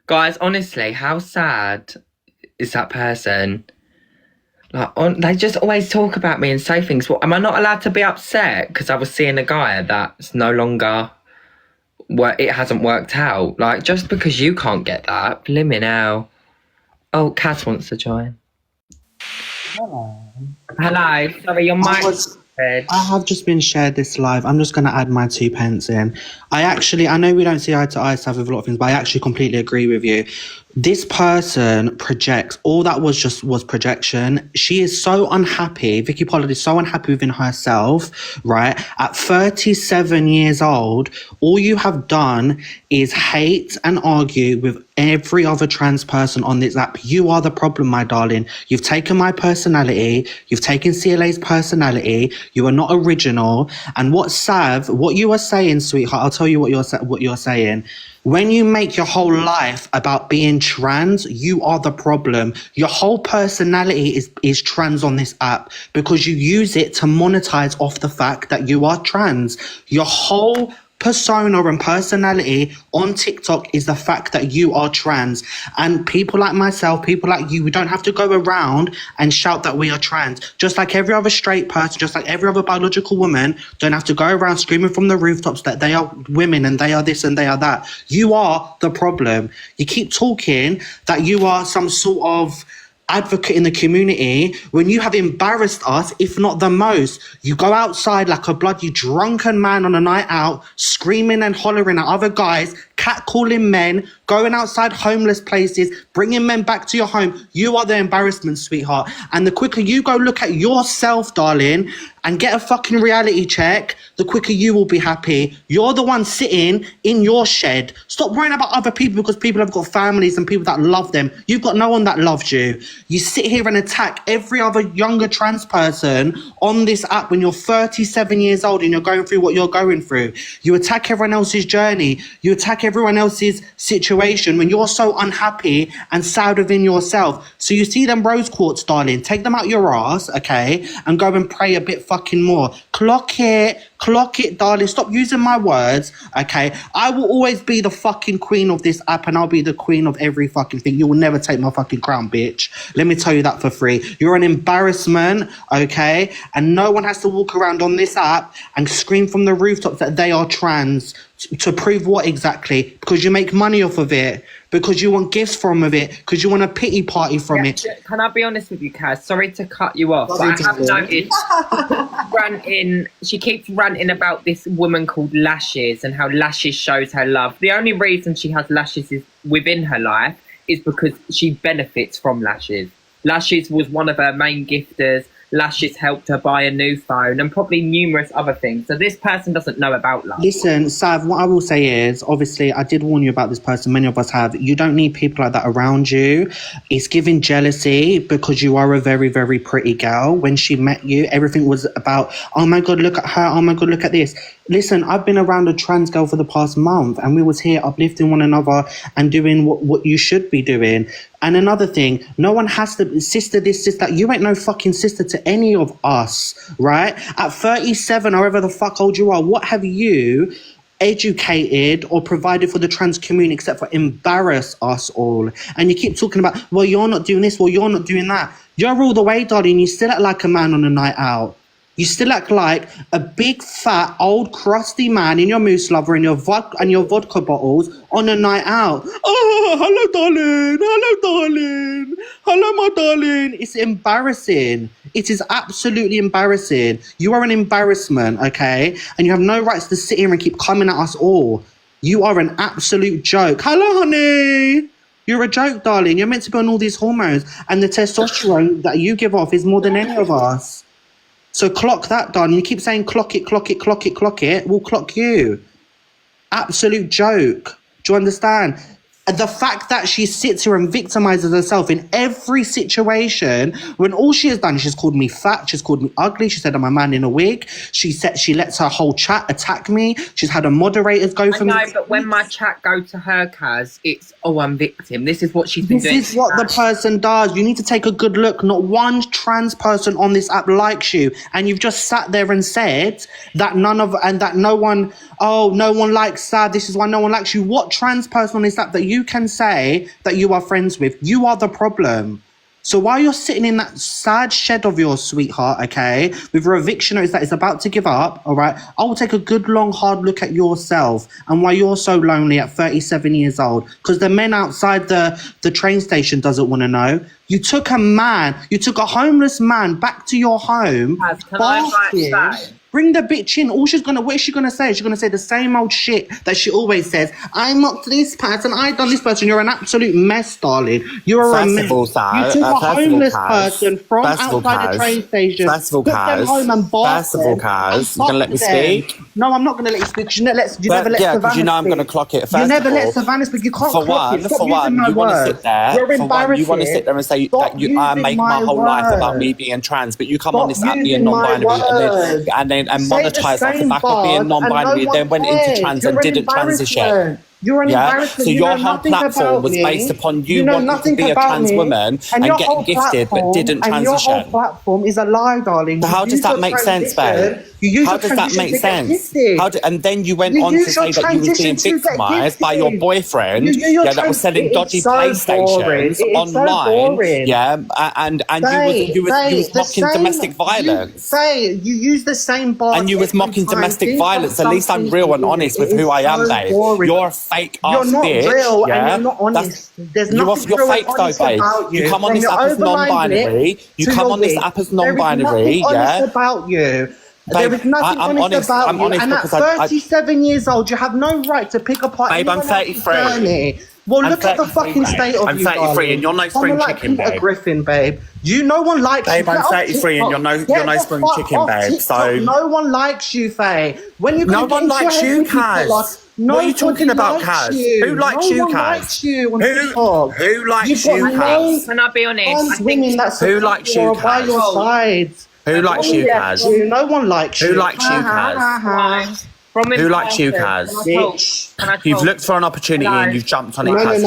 Guys, honestly, how sad is that person? Like, they just always talk about me and say things. Well, am I not allowed to be upset because I was seeing a guy that's no longer... it hasn't worked out. Like, just because you can't get that, blimmin' hell. Oh, Cass wants to join. Hello. Hello. Sorry, your mic. I have just been shared this live. I'm just going to add my 2 pence in. I know we don't see eye to eye stuff with a lot of things, but I actually completely agree with you. This person projects. All that was projection. She is so unhappy. Vicky Pollard is so unhappy within herself, right? At 37 years old, all you have done is hate and argue with every other trans person on this app. You are the problem, my darling. You've taken my personality. You've taken CLA's personality. You are not original. And what you are saying, sweetheart, I'll tell you what you're saying. When you make your whole life about being trans, you are the problem. Your whole personality is trans on this app because you use it to monetize off the fact that you are trans. Your whole persona and personality on TikTok is the fact that you are trans. And people like myself, people like you, we don't have to go around and shout that we are trans. Just like every other straight person, just like every other biological woman, don't have to go around screaming from the rooftops that they are women and they are this and they are that. You are the problem. You keep talking that you are some sort of advocate in the community when you have embarrassed us, if not the most. You go outside like a bloody drunken man on a night out, screaming and hollering at other guys, catcalling men, going outside homeless places, bringing men back to your home. You are the embarrassment, sweetheart. And the quicker you go look at yourself, darling, and get a fucking reality check, the quicker you will be happy. You're the one sitting in your shed. Stop worrying about other people because people have got families and people that love them. You've got no one that loves you. You sit here and attack every other younger trans person on this app when you're 37 years old and you're going through what you're going through. You attack everyone else's journey. You attack everyone everyone else's situation when you're so unhappy and sad within yourself. So you see them rose quartz, darling, take them out your ass, okay, and go and pray a bit fucking more. Clock it, darling. Stop using my words, okay? I will always be the fucking queen of this app, and I'll be the queen of every fucking thing. You will never take my fucking crown, bitch. Let me tell you that for free. You're an embarrassment, okay? And no one has to walk around on this app and scream from the rooftops that they are trans to prove what exactly? Because you make money off of it, because you want gifts from it, because you want a pity party from it. Can I be honest with you, Kaz? Sorry to cut you off, but I have noticed she keeps ranting about this woman called Lashes and how Lashes shows her love. The only reason she has Lashes is within her life is because she benefits from Lashes. Lashes was one of her main gifters. Lashes helped her buy a new phone and probably numerous other things. So this person doesn't know about love. Listen, Sav, what I will say is, obviously, I did warn you about this person. Many of us have. You don't need people like that around you. It's giving jealousy because you are a very, very pretty girl. When she met you, everything was about, oh my God, look at her. Oh my God, look at this. Listen, I've been around a trans girl for the past month, and we was here uplifting one another and doing what you should be doing. And another thing, no one has to, sister this, sister that. You ain't no fucking sister to any of us, right? At 37, however the fuck old you are, what have you educated or provided for the trans community except for embarrass us all? And you keep talking about, well, you're not doing this, well, you're not doing that. You're all the way, darling. You still act like a man on a night out. You still act like a big, fat, old, crusty man in your moose lover and your vodka bottles on a night out. Oh, hello, darling. Hello, darling. Hello, my darling. It's embarrassing. It is absolutely embarrassing. You are an embarrassment, okay? And you have no rights to sit here and keep coming at us all. You are an absolute joke. Hello, honey. You're a joke, darling. You're meant to be on all these hormones. And the testosterone that you give off is more than any of us. So clock that, darling. You keep saying clock it, clock it, clock it, clock it. We'll clock you. Absolute joke. Do you understand? The fact that she sits here and victimizes herself in every situation, when all she has done is she's called me fat, she's called me ugly, she said I'm a man in a wig, she lets her whole chat attack me, she's had her moderators go for me. I know, but when my chat go to her, Kaz, it's, oh, I'm victim. This is what she's been doing. This is what the person does. You need to take a good look. Not one trans person on this app likes you. And you've just sat there and said that no one likes Sav. This is why no one likes you. What trans person on this app that you can say that you are friends with? You are the problem. So while you're sitting in that sad shed of yours, sweetheart, okay, with your eviction notice that is about to give up, all right, I will take a good, long, hard look at yourself and why you're so lonely at 37 years old. Because the men outside the train station doesn't want to know. You took a homeless man back to your home. Can I invite Bring the bitch in. What is she gonna say? She's gonna say the same old shit that she always says. I mocked this person. I done this person. You're an absolute mess, darling. You're a mess. You took a homeless person from outside the train station. Took them home and bathed them. You're gonna let me speak? No, I'm not gonna let you speak. You never let Savannah because you know I'm speak. gonna clock it. You never let Savannah speak. You can't clock it. For one, you want to sit there. You're embarrassing. You want to sit there and say that I make my whole life about me being trans, but you come on this app being non-binary and then monetize off the back of being non-binary, then went into trans and didn't transition. You're an embarrassment. So your whole platform was based upon you wanting to be a trans woman and getting gifted but didn't transition. And your whole platform is a lie, darling. So how does that make sense, babe? How does that make sense? And then you went on to say that you were being victimised by your boyfriend, that was selling dodgy PlayStations online, and you was mocking domestic violence. You use the same bar. And you was mocking domestic violence. At least I'm real and honest with who I am, babe. You're a fake ass bitch. You're not real and you're not honest. There's nothing you're fake though, babe. You come on this app as non-binary. You come on this app as non-binary, about you. Babe, there is nothing honest about you. And at 37 years old, you have no right to pick apart. Babe, I'm 33. Well, look at the fucking state of you, I'm 33 and you're no spring chicken, babe. Griffin, babe. No one likes you. Babe, I'm 33 and you're no spring chicken, babe. So no one likes you, Faye. No one likes you, Kaz. What are you talking about, Kaz? Who likes you, Kaz? Who likes you, Kaz? Can I be honest? Who likes you, Kaz? Who likes you, Kaz? No one likes you. Who likes you, Kaz? Who likes you, Kaz? You've looked for an opportunity and you've jumped on it, Kaz.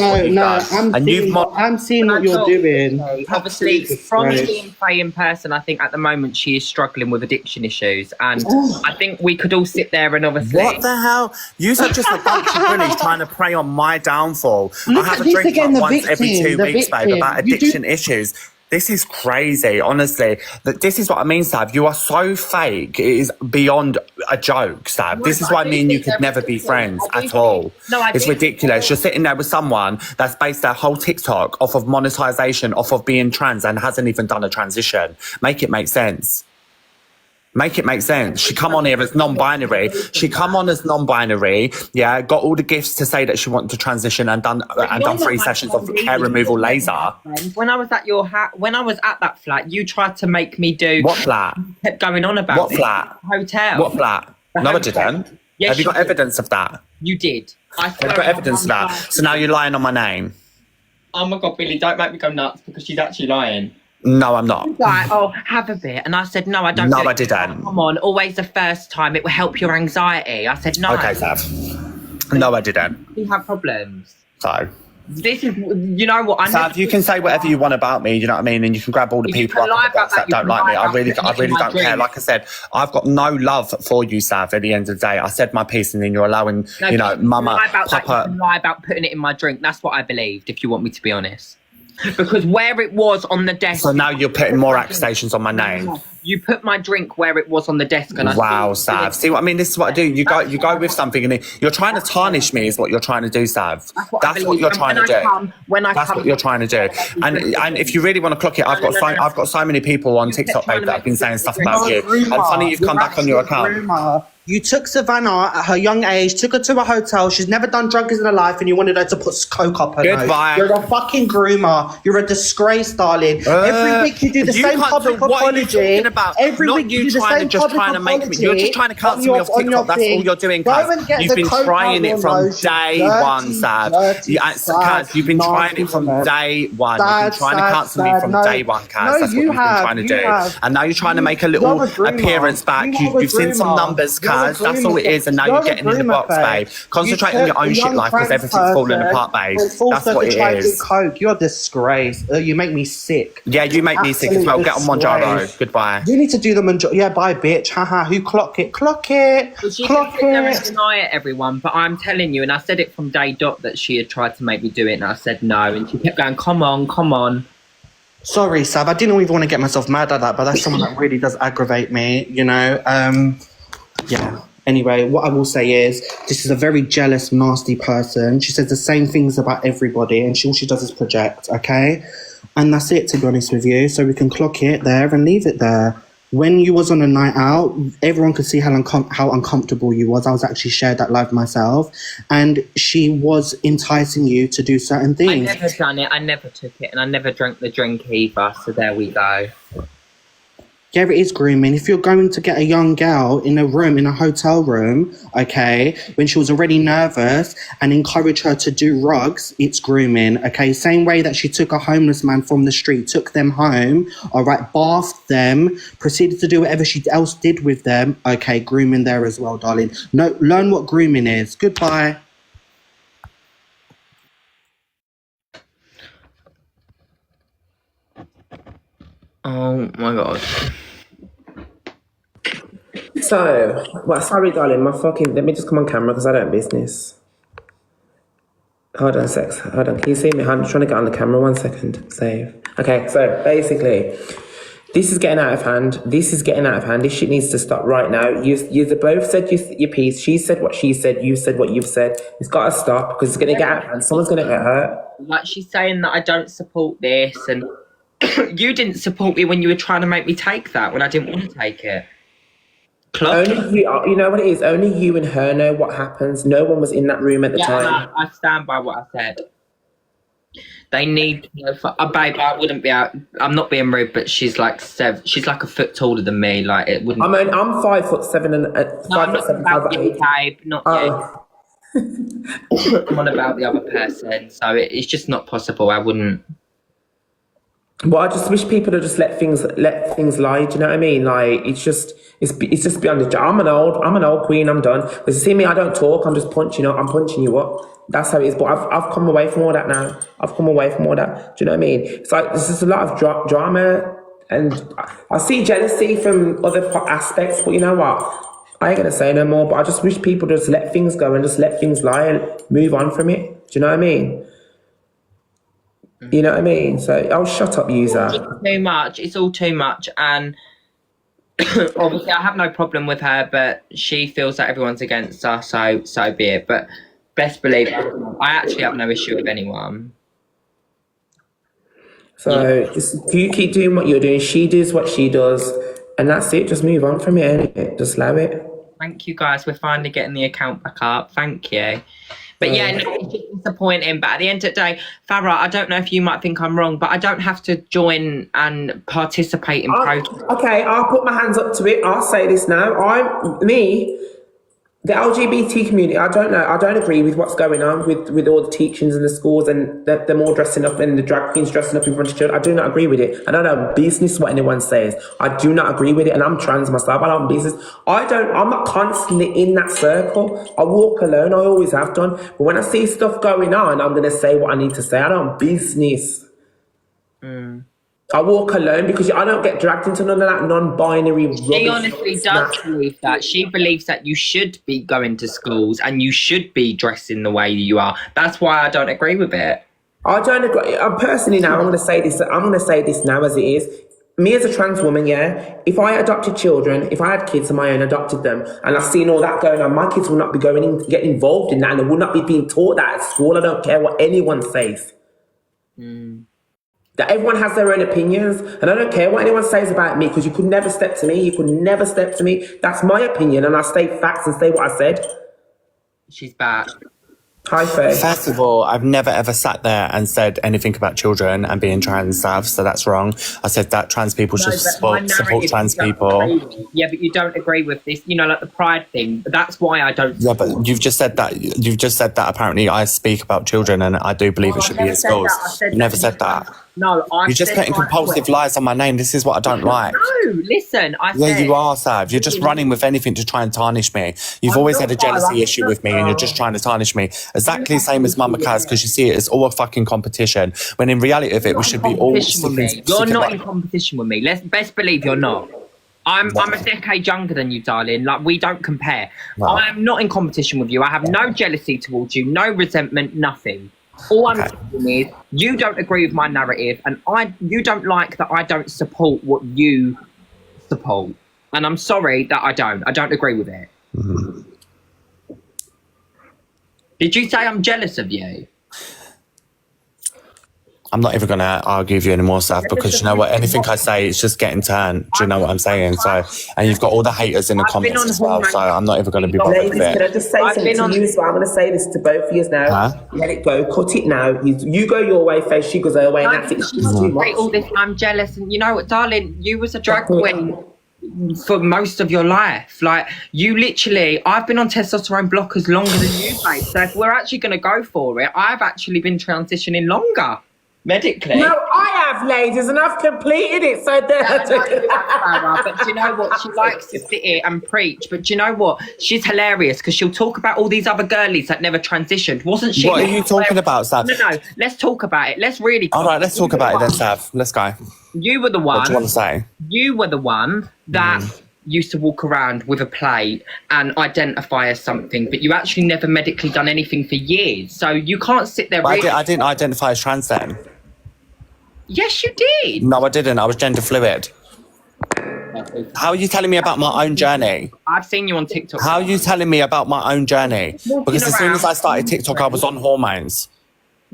I'm seeing what you're doing. Obviously, from seeing Faye in person, I think at the moment she is struggling with addiction issues, and I think we could all sit there and obviously. What the hell? You are just a bunch of bullies trying to prey on my downfall. Look I have at a this drink again, like the once every victim, 2 the weeks, babe, victim. about addiction issues. This is crazy, honestly. This is what I mean, Sav. You are so fake. It is beyond a joke, Sav. This is why me and you could never be friends at all. It's ridiculous. You're sitting there with someone that's based their whole TikTok off of monetization, off of being trans, and hasn't even done a transition. Make it make sense. Make it make sense. She come on here as non-binary. Yeah, got all the gifts to say that she wanted to transition and done 3 sessions of hair removal laser. When I was at when I was at that flat, you tried to make me do. What flat? Kept going on about what flat? Hotel. What flat? No, I didn't. Yes, Have you got evidence of that? You did. I've got evidence of that. So now you're lying on my name. Oh my God, Billy! Don't make me go nuts because she's actually lying. No, I'm not. Like, oh, have a bit. And I said, no, I don't. No, I didn't. Come on, always the first time. It will help your anxiety. I said, no. Okay, Sav. No, I didn't. You have problems. So. This is, you know what? Sav, you can say whatever you want about me, you know what I mean? And you can grab all the people up that don't like me. I really don't care. Like I said, I've got no love for you, Sav, at the end of the day. I said my piece and then you're allowing, Mama, Papa. You can lie about putting it in my drink. That's what I believed, if you want me to be honest. Because where it was on the desk. So now you're putting more accusations on my name. You put my drink where it was on the desk, and wow, Sav. See what I mean? This is what I do. You go with something, and you're trying to tarnish me. Is what you're trying to do, Sav. That's what you're trying to do. That's what you're trying to do. And if you really want to clock it, I've got so many people on TikTok, babe, that have been saying stuff about you. And funny, you've come back on your account. You took Savannah at her young age, took her to a hotel. She's never done drugs in her life, and you wanted her to put coke up her Goodbye. nose. You're a fucking groomer. You're a disgrace, darling. Every week you do the same public apology. Every week you do the same public apology. You're just trying to cancel me off TikTok. That's all you're doing, Kaz. You've been trying it from day one, Sav. Kaz, you've been trying it from day one. You've been trying to cancel me from day one, Kaz. That's what you've been trying to do. And now you're trying to make a little appearance back. You've seen some numbers, Kaz. That's all it is, and now you're getting in the box, babe. Concentrate on your own shit life because everything's falling apart, babe. That's what it is. Coke. You're a disgrace. You make me sick. Yeah, you make me sick as well. Get on Monjaro. Goodbye. You need to do the Monjaro. Yeah, bye, bitch. Haha. Who clock it? Clock it. Well, she can sit there and deny it, everyone. But I'm telling you, and I said it from day dot that she had tried to make me do it, and I said no, and she kept going, "Come on, come on." Sorry, Sav. I didn't even want to get myself mad at that, but that's someone that really does aggravate me. You know. Yeah. Anyway, what I will say is, this is a very jealous, nasty person. She says the same things about everybody, and all she does is project, okay? And that's it, to be honest with you. So we can clock it there and leave it there. When you was on a night out, everyone could see how uncomfortable you was. I was actually shared that live myself. And she was enticing you to do certain things. I never done it. I never took it. And I never drank the drink either. So there we go. Yeah, it is grooming. If you're going to get a young girl in a room, in a hotel room, okay, when she was already nervous and encourage her to do rugs, it's grooming, okay? Same way that she took a homeless man from the street, took them home, all right, bathed them, proceeded to do whatever she else did with them, okay, grooming there as well, darling. No, learn what grooming is. Goodbye. Oh my God. So, well, sorry, darling, let me just come on camera because I don't have business. Hold on a sec. Hold on. Can you see me? I'm trying to get on the camera. 1 second. Save. Okay, so basically, this is getting out of hand. This shit needs to stop right now. You both said your piece. She said what she said. You said what you've said. It's got to stop because it's going to get out of hand. Someone's going to get hurt. Like, she's saying that I don't support this, and you didn't support me when you were trying to make me take that when I didn't want to take it. Only you know what it is? Only you and her know what happens. No one was in that room at the time. I stand by what I said. They need, babe, I wouldn't be out. I'm not being rude, but she's like a foot taller than me. Like, it wouldn't. I'm 5'7" and 5'7", about you, babe, not you. I'm on about the other person, so it's just not possible. I wouldn't. But I just wish people would just let things lie. Do you know what I mean? Like it's just beyond the joke. I'm an old queen. I'm done. Because you see me, I don't talk. I'm just punching up. I'm punching you up. That's how it is. But I've come away from all that now. I've come away from all that. Do you know what I mean? It's like there's just a lot of drama, and I see jealousy from other aspects. But you know what? I ain't gonna say no more. But I just wish people just let things go and just let things lie and move on from it. Do you know what I mean? You know what I mean? So, oh, shut up, user. It's too much. It's all too much. And obviously, I have no problem with her, but she feels that everyone's against her, so be it. But best believe I actually have no issue with anyone. So, just you keep doing what you're doing. She does what she does. And that's it. Just move on from it, innit? Just allow it. Thank you, guys. We're finally getting the account back up. Thank you. But yeah, no, it's just disappointing. But at the end of the day, Farah, I don't know if you might think I'm wrong, but I don't have to join and participate in protests. Okay, I'll put my hands up to it. I'll say this now. The LGBT community, I don't know. I don't agree with what's going on with all the teachings in the schools and them all dressing up and the drag queens dressing up in front of children. I do not agree with it. I don't know business what anyone says. I do not agree with it, and I'm trans myself. I don't business. I'm not constantly in that circle. I walk alone. I always have done. But when I see stuff going on, I'm gonna say what I need to say. I don't business. I walk alone because I don't get dragged into none of that non-binary rubbish. She honestly does believe that. She believes that you should be going to schools and you should be dressing the way you are. That's why I don't agree with it. I don't agree. Personally now, I'm going to say this now as it is. Me as a trans woman, yeah, if I adopted children, if I had kids of my own, adopted them, and I've seen all that going on, my kids will not be getting involved in that, and they will not be being taught that at school. I don't care what anyone says. That everyone has their own opinions, and I don't care what anyone says about me, because you could never step to me. You could never step to me. That's my opinion, and I state facts and say what I said. She's back. Hi, Faye. First of all, I've never ever sat there and said anything about children and being trans and stuff, so that's wrong. I said that trans people should support trans people. Yeah, but you don't agree with this, like the pride thing. That's why I don't. Yeah, but you've just said that. You've just said that apparently I speak about children and I do believe it should be in schools. You've never said that. No, you're just putting compulsive lies on my name. This is what I don't like. No, listen, I said... Yeah, you are, Sav. You're just running with anything to try and tarnish me. You've always had a jealousy issue with me and you're just trying to tarnish me. Exactly the same as Mama Kaz, because you see it as all a fucking competition. When in reality of it, we should be all... You're not in competition with me. Let's best believe you're not. I'm a decade younger than you, darling. Like, we don't compare. No. I am not in competition with you. I have no jealousy towards you, no resentment, nothing. All I'm saying is you don't agree with my narrative, and you don't like that I don't support what you support. And I'm sorry that I don't agree with it. Did you say I'm jealous of you? I'm not even going to argue with you anymore, Sav, because you know what? Anything I say, it's just getting turned. Do you know what I'm saying? So, and you've got all the haters in the comments as well, so I'm not even going to be bothered with it. Can I just say something to you as well? I'm going to say this to both of you now. Let it go. Cut it now. You go your way, Faye. She goes her way, and that's it. She's too much. All this, I'm jealous. And you know what, darling? You was a drag queen for most of your life. Like, you literally... I've been on testosterone blockers longer than you, babe. So if we're actually going to go for it, I've actually been transitioning longer. Medically. No, I have, ladies, and I've completed it. So but do you know what? She likes to sit here and preach. But do you know what? She's hilarious because she'll talk about all these other girlies that never transitioned. Wasn't she? What are you talking about, Sav? No. Let's talk about it. Let's really. All right, let's talk about it then, Sav. Let's go. You were the one. What do you want to say? You were the one that used to walk around with a plate and identify as something, but you actually never medically done anything for years. So you can't sit there. I didn't identify as trans then. Yes, you did. No, I didn't. I was gender fluid. How are you telling me about my own journey? I've seen you on TikTok. How are you telling me about my own journey? Because as soon as I started TikTok, I was on hormones.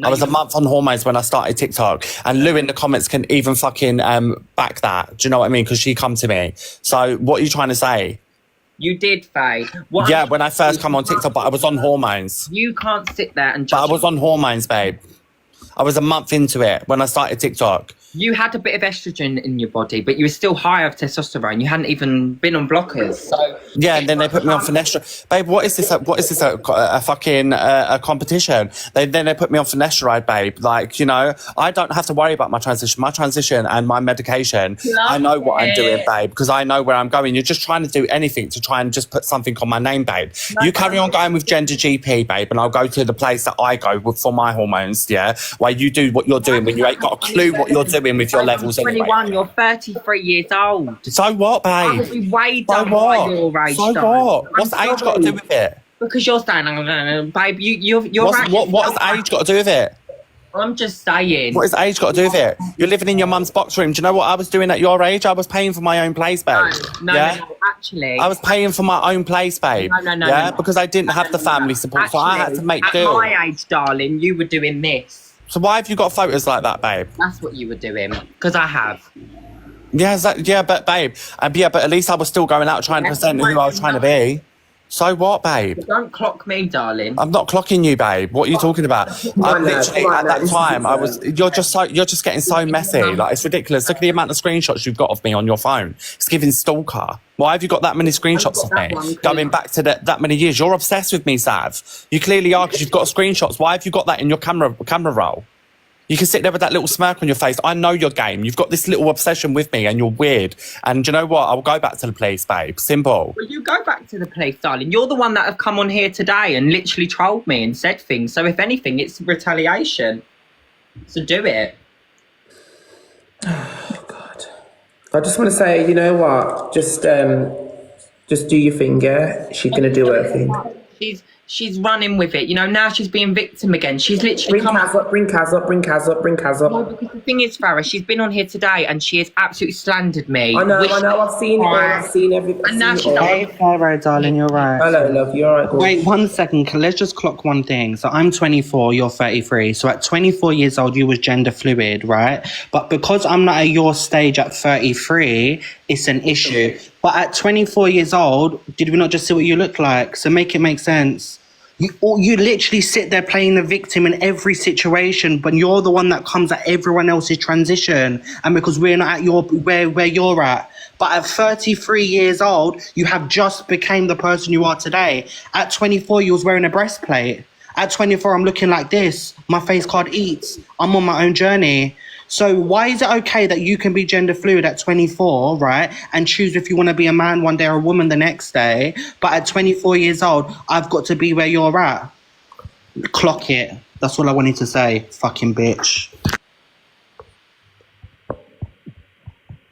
I was a month on hormones when I started TikTok. And Lou in the comments can even fucking back that. Do you know what I mean? Because she come to me. So what are you trying to say? You did, Faye. Yeah, when I first come on TikTok, but I was on hormones. You can't sit there and judge. But I was on hormones, babe. I was a month into it when I started TikTok. You had a bit of estrogen in your body, but you were still high of testosterone. You hadn't even been on blockers. So Yeah, and then they put me on finasteride. Babe, what is this? What is this? A fucking a competition? Then they put me on finasteride, babe. Like, you know, I don't have to worry about my transition. My transition and my medication, I know what I'm doing, babe, because I know where I'm going. You're just trying to do anything to try and just put something on my name, babe. You carry on going with Gender GP, babe, and I'll go to the place that I go with for my hormones, yeah? While you do what you're doing when you ain't got a clue what you're doing with your levels anyway. 21, you're 33 years old. So what, babe? I would be way So done by what? your age. So darling. what? What's I'm age got to do with it? Because you're saying, babe, you're right. What has age got to do with it? I'm just saying. What has age got to do with it? You're living in your mum's box room. Do you know what I was doing at your age? I was paying for my own place, babe. No, actually. I was paying for my own place, babe. No. Because I didn't have the family support, Actually, so I had to make at do. my age, darling, you were doing this. So why have you got photos like that, babe? That's what you were doing. Because I have. Yeah, but babe, but at least I was still going out trying to present who I was trying to be. So what, babe? Don't clock me, darling. I'm not clocking you, babe. What are you talking about? I'm literally at that time. You're just getting so messy. Like, it's ridiculous. Look at the amount of screenshots you've got of me on your phone. It's giving stalker. Why have you got that many screenshots of me? Going back to that many years. You're obsessed with me, Sav. You clearly are, because you've got screenshots. Why have you got that in your camera roll? You can sit there with that little smirk on your face. I know your game. You've got this little obsession with me and you're weird. And you know what? I'll go back to the police, babe. Simple. Well, you go back to the police, darling. You're the one that have come on here today and literally trolled me and said things. So if anything, it's retaliation. So do it. Oh, God. I just want to say, you know what? Just do your thing, yeah? She's going to do her thing. She's running with it. You know, now she's being victim again. She's literally bring Kaz up. No, because the thing is, Farah, she's been on here today and she has absolutely slandered me. I know. I've seen it. I've seen everything. And now she's Hey, Farah, darling, you're right. Hello, love. You're right. Wait 1 second. Let's just clock one thing. So I'm 24, you're 33. So at 24 years old, you was gender fluid, right? But because I'm not at your stage at 33, it's an issue. But at 24 years old, did we not just see what you look like? So make it make sense. You literally sit there playing the victim in every situation, but you're the one that comes at everyone else's transition. And because we're not at where you're at. But at 33 years old, you have just became the person you are today. At 24, you was wearing a breastplate. At 24, I'm looking like this. My face card eats. I'm on my own journey. So why is it okay that you can be gender fluid at 24, right? And choose if you want to be a man one day or a woman the next day. But at 24 years old, I've got to be where you're at. Clock it. That's all I wanted to say. Fucking bitch.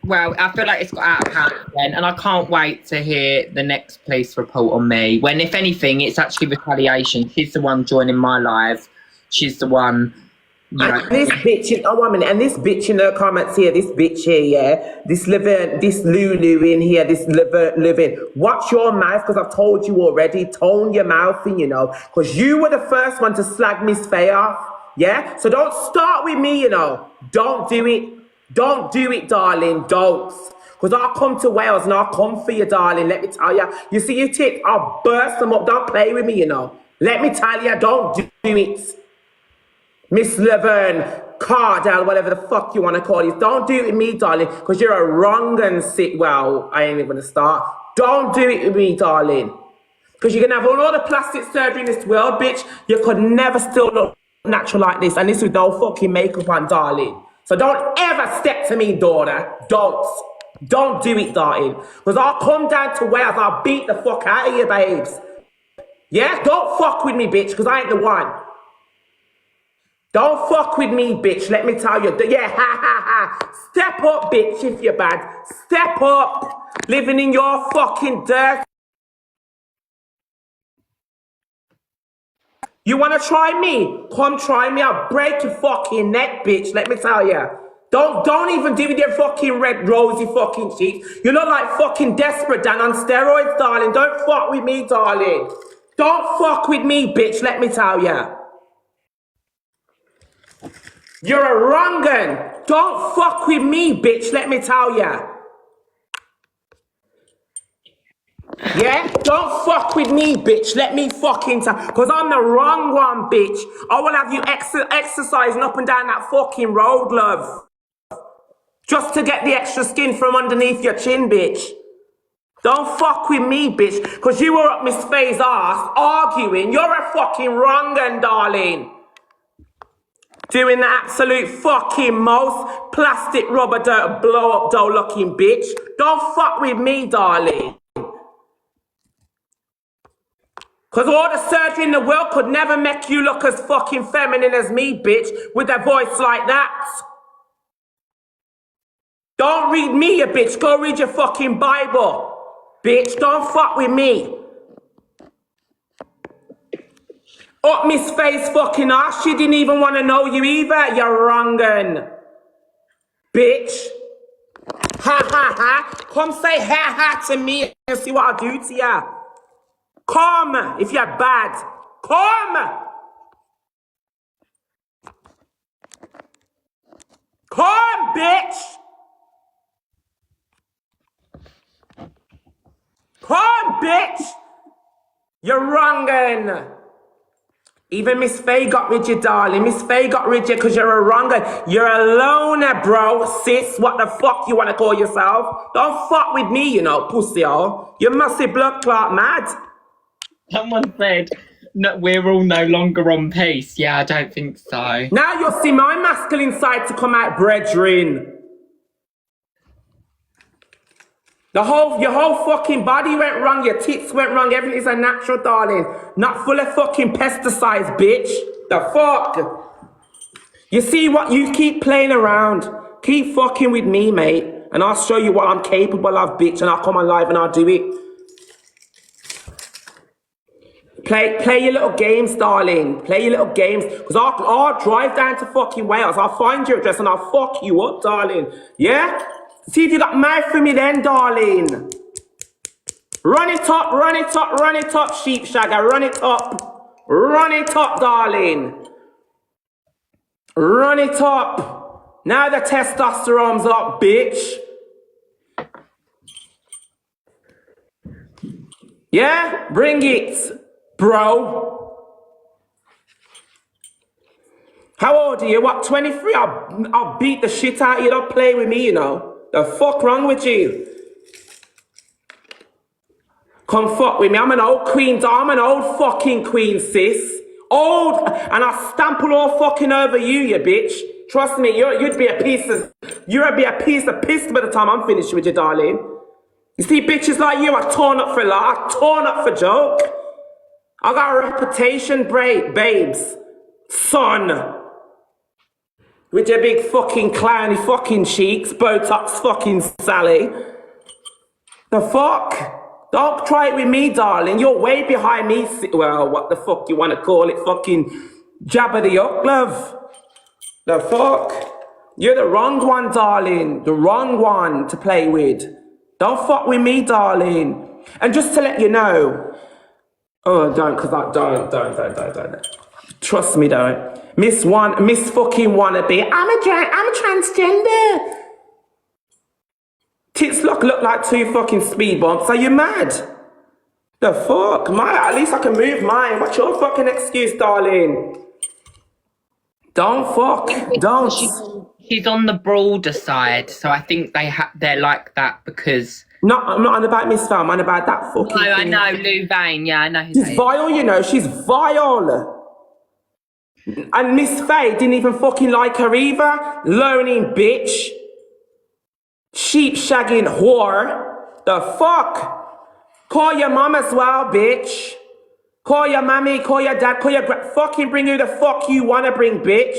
Well, I feel like it's got out of hand again, and I can't wait to hear the next police report on me. When, if anything, it's actually retaliation. She's the one joining my live. She's the one. And this bitch and this bitch in the comments here, this bitch here, yeah, this Lulu in here, this living. Watch your mouth, because I've told you already. Tone your mouth in, you know, because you were the first one to slag Miss Faye off, yeah. So don't start with me, you know. Don't do it, darling. Don't. Because I'll come to Wales and I'll come for you, darling. Let me tell you. You see your tits? I'll burst them up. Don't play with me, you know. Let me tell you, don't do it. Miss Laverne, Cardell, whatever the fuck you want to call it. Don't do it with me, darling, because you're a wrong and sick. Well, I ain't even going to start. Don't do it with me, darling. Because you're going to have all the plastic surgery in this world, bitch. You could never still look natural like this. And this with no fucking makeup on, darling. So don't ever step to me, daughter. Don't do it, darling. Because I'll come down to Wales, I'll beat the fuck out of you, babes. Yeah? Don't fuck with me, bitch, because I ain't the one. Don't fuck with me, bitch. Let me tell you. Yeah, ha. Step up, bitch, if you're bad. Step up. Living in your fucking dirt. You want to try me? Come try me. I'll break your fucking neck, bitch. Let me tell you. Don't even do with your fucking red rosy fucking cheeks. You look like fucking Desperate Dan on steroids, darling. Don't fuck with me, darling. Don't fuck with me, bitch. Let me tell you. You're a wrong un. Don't fuck with me, bitch. Let me tell ya. Yeah? Don't fuck with me, bitch. Let me fucking because I'm the wrong one, bitch. I will have you exercising up and down that fucking road, love. Just to get the extra skin from underneath your chin, bitch. Don't fuck with me, bitch. Because you were up Miss Faye's ass arguing. You're a fucking wrong un, darling. Doing the absolute fucking most plastic rubber dirt blow up dough looking bitch. Don't fuck with me, darling. Cause all the surgery in the world could never make you look as fucking feminine as me, bitch, with a voice like that. Don't read me, you bitch. Go read your fucking Bible. Bitch, don't fuck with me. Up Miss Faye's fucking ass. She didn't even want to know you either, you wrong un. Bitch. Ha ha ha. Come say ha ha to me and see what I'll do to ya. Come, if you're bad. Come. Come, bitch. Come, bitch. You're wrong un. Even Miss Faye got rid of you, darling. Miss Faye got rid of you because you're a wrong un. You're a loner, bro, sis. What the fuck you want to call yourself? Don't fuck with me, you know, pussy hole. You must be blood clot mad. Someone said, no, we're all no longer on peace. Yeah, I don't think so. Now you'll see my masculine side to come out, brethren. Your whole fucking body went wrong, your tits went wrong, everything's unnatural, darling. Not full of fucking pesticides, bitch. The fuck? You see what? You keep playing around. Keep fucking with me, mate. And I'll show you what I'm capable of, bitch, and I'll come on live and I'll do it. Play your little games, darling. Play your little games. Because I'll drive down to fucking Wales. I'll find your address and I'll fuck you up, darling. Yeah? See if you got mouth for me then, darling. Run it up, run it up, run it up, sheep shagger. Run it up. Run it up, darling. Run it up. Now the testosterone's up, bitch. Yeah? Bring it, bro. How old are you? What, 23? I'll beat the shit out of you. Don't play with me, you know. The fuck wrong with you? Come fuck with me. I'm an old queen. I'm an old fucking queen, sis. Old. And I'll stamp it all fucking over you, you bitch. Trust me, you'd be a piece of piss by the time I'm finished with you, darling. You see, bitches like you are torn up for a lot. Torn up for joke. I got a reputation, babes. Son. With your big fucking clowny fucking cheeks, Botox fucking Sally. The fuck? Don't try it with me, darling. You're way behind me. Well, what the fuck you want to call it? Fucking Jabba the Hutt, love. The fuck? You're the wrong one, darling. The wrong one to play with. Don't fuck with me, darling. And just to let you know. Oh, don't, because I don't. Trust me, don't. Miss fucking wannabe. I'm a transgender. Tits look like two fucking speed bumps. Are you mad? The fuck? At least I can move mine. What's your fucking excuse, darling? Don't fuck. Don't. She's on the broader side, so I think they're like that because... No, I'm not on about Miss Faye. I'm on about that fucking No, thing. I know, Lou Vane. Yeah, I know who She's vile, you know. She's vile. And Miss Faye didn't even fucking like her either. Learning bitch. Sheep shagging whore. The fuck? Call your mom as well, bitch. Call your mommy, call your dad, call your fucking bring who the fuck you wanna bring, bitch.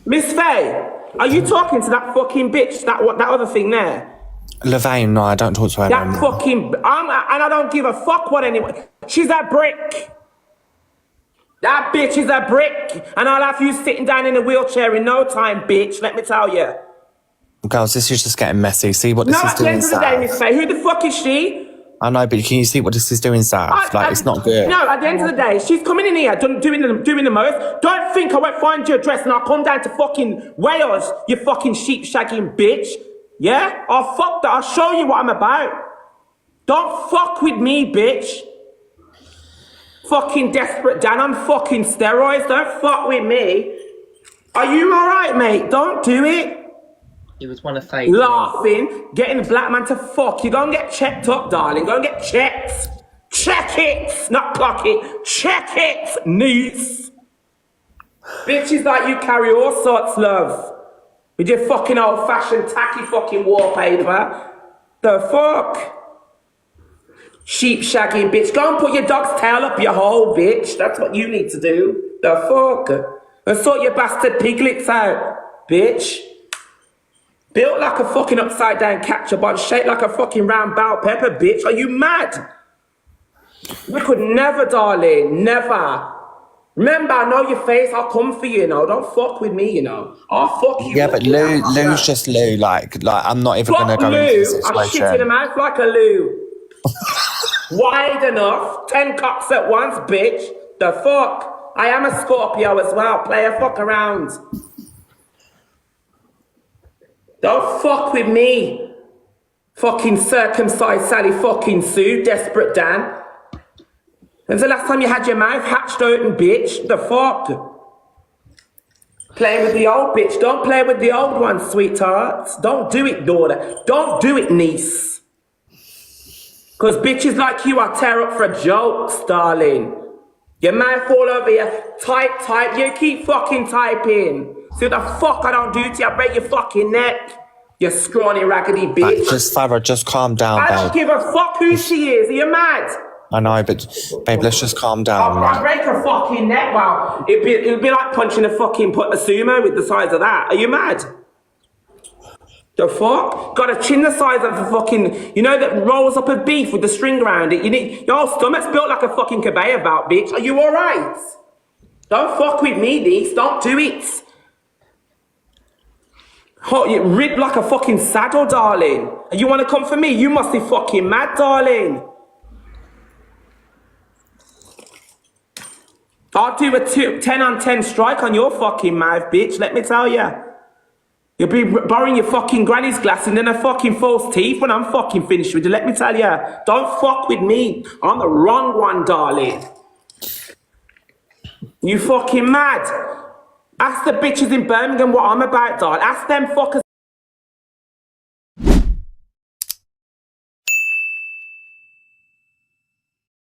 Miss Faye, are you talking to that fucking bitch? That other thing there? Levine, no, I don't talk to her That anymore. fucking... and I don't give a fuck what anyone... She's a brick. That bitch is a brick. And I'll have you sitting down in a wheelchair in no time, bitch. Let me tell you. Girls, this is just getting messy. See what this No, is at the doing, end of the day, Sav? Miss Faye, who the fuck is she? I know, but can you see what this is doing, Sav? Like, it's not good. No, at the end of the day, she's coming in here doing the most. Don't think I won't find your address and I'll come down to fucking Wales, you fucking sheep shagging bitch. Yeah? Oh, fuck that. I'll show you what I'm about. Don't fuck with me, bitch. Fucking desperate Dan on fucking steroids. Don't fuck with me. Are you alright, mate? Don't do it. You was want to say Laughing, getting a black man to fuck. You go and get checked up, darling. Go and get checked. Check it, not clock it. Check it, niece. Bitches like you carry all sorts, love. With your fucking old-fashioned tacky fucking wallpaper. The fuck? Sheep shagging, bitch. Go and put your dog's tail up your hole, bitch. That's what you need to do. The fuck? And sort your bastard piglets out, bitch. Built like a fucking upside down ketchup on, shaped like a fucking round bell pepper, bitch. Are you mad? We could never, darling, never. Remember, I know your face. I'll come for you, you know. Don't fuck with me, you know. I'll fuck you. Yeah, but Lou's just Lou. Like I'm not even gonna go into this I shit in the situation. mouth like a Lou. Wide enough. 10 cocks at once, bitch. The fuck? I am a Scorpio as well. Play a fuck around. Don't fuck with me. Fucking circumcised Sally fucking Sue. Desperate Dan. When's the last time you had your mouth hatched open, bitch? The fuck? Playing with the old bitch. Don't play with the old one, sweethearts. Don't do it, daughter. Don't do it, niece. Because bitches like you are tear up for jokes, darling. Your mouth all over you. Type. You keep fucking typing. See what the fuck I don't do to you? I break your fucking neck. You scrawny, raggedy bitch. Farah, just calm down, I don't babe. give a fuck who she is. Are you mad? I know, but babe, let's just calm down. I'll break her fucking neck. Wow. It'd be like punching a fucking a sumo with the size of that. Are you mad? The fuck? Got a chin the size of a fucking, you know, that rolls up a beef with the string around it. You need, your whole stomach's built like a fucking conveyor belt, bitch. Are you alright? Don't fuck with me, niece. Don't do it. Oh, you ripped like a fucking saddle, darling. And you want to come for me? You must be fucking mad, darling. I'll do a 10 on 10 strike on your fucking mouth, bitch. Let me tell ya. You'll be borrowing your fucking granny's glass and then her fucking false teeth when I'm fucking finished with you. Let me tell ya. Don't fuck with me. I'm the wrong one, darling. You fucking mad. Ask the bitches in Birmingham what I'm about, darling. Ask them fuckers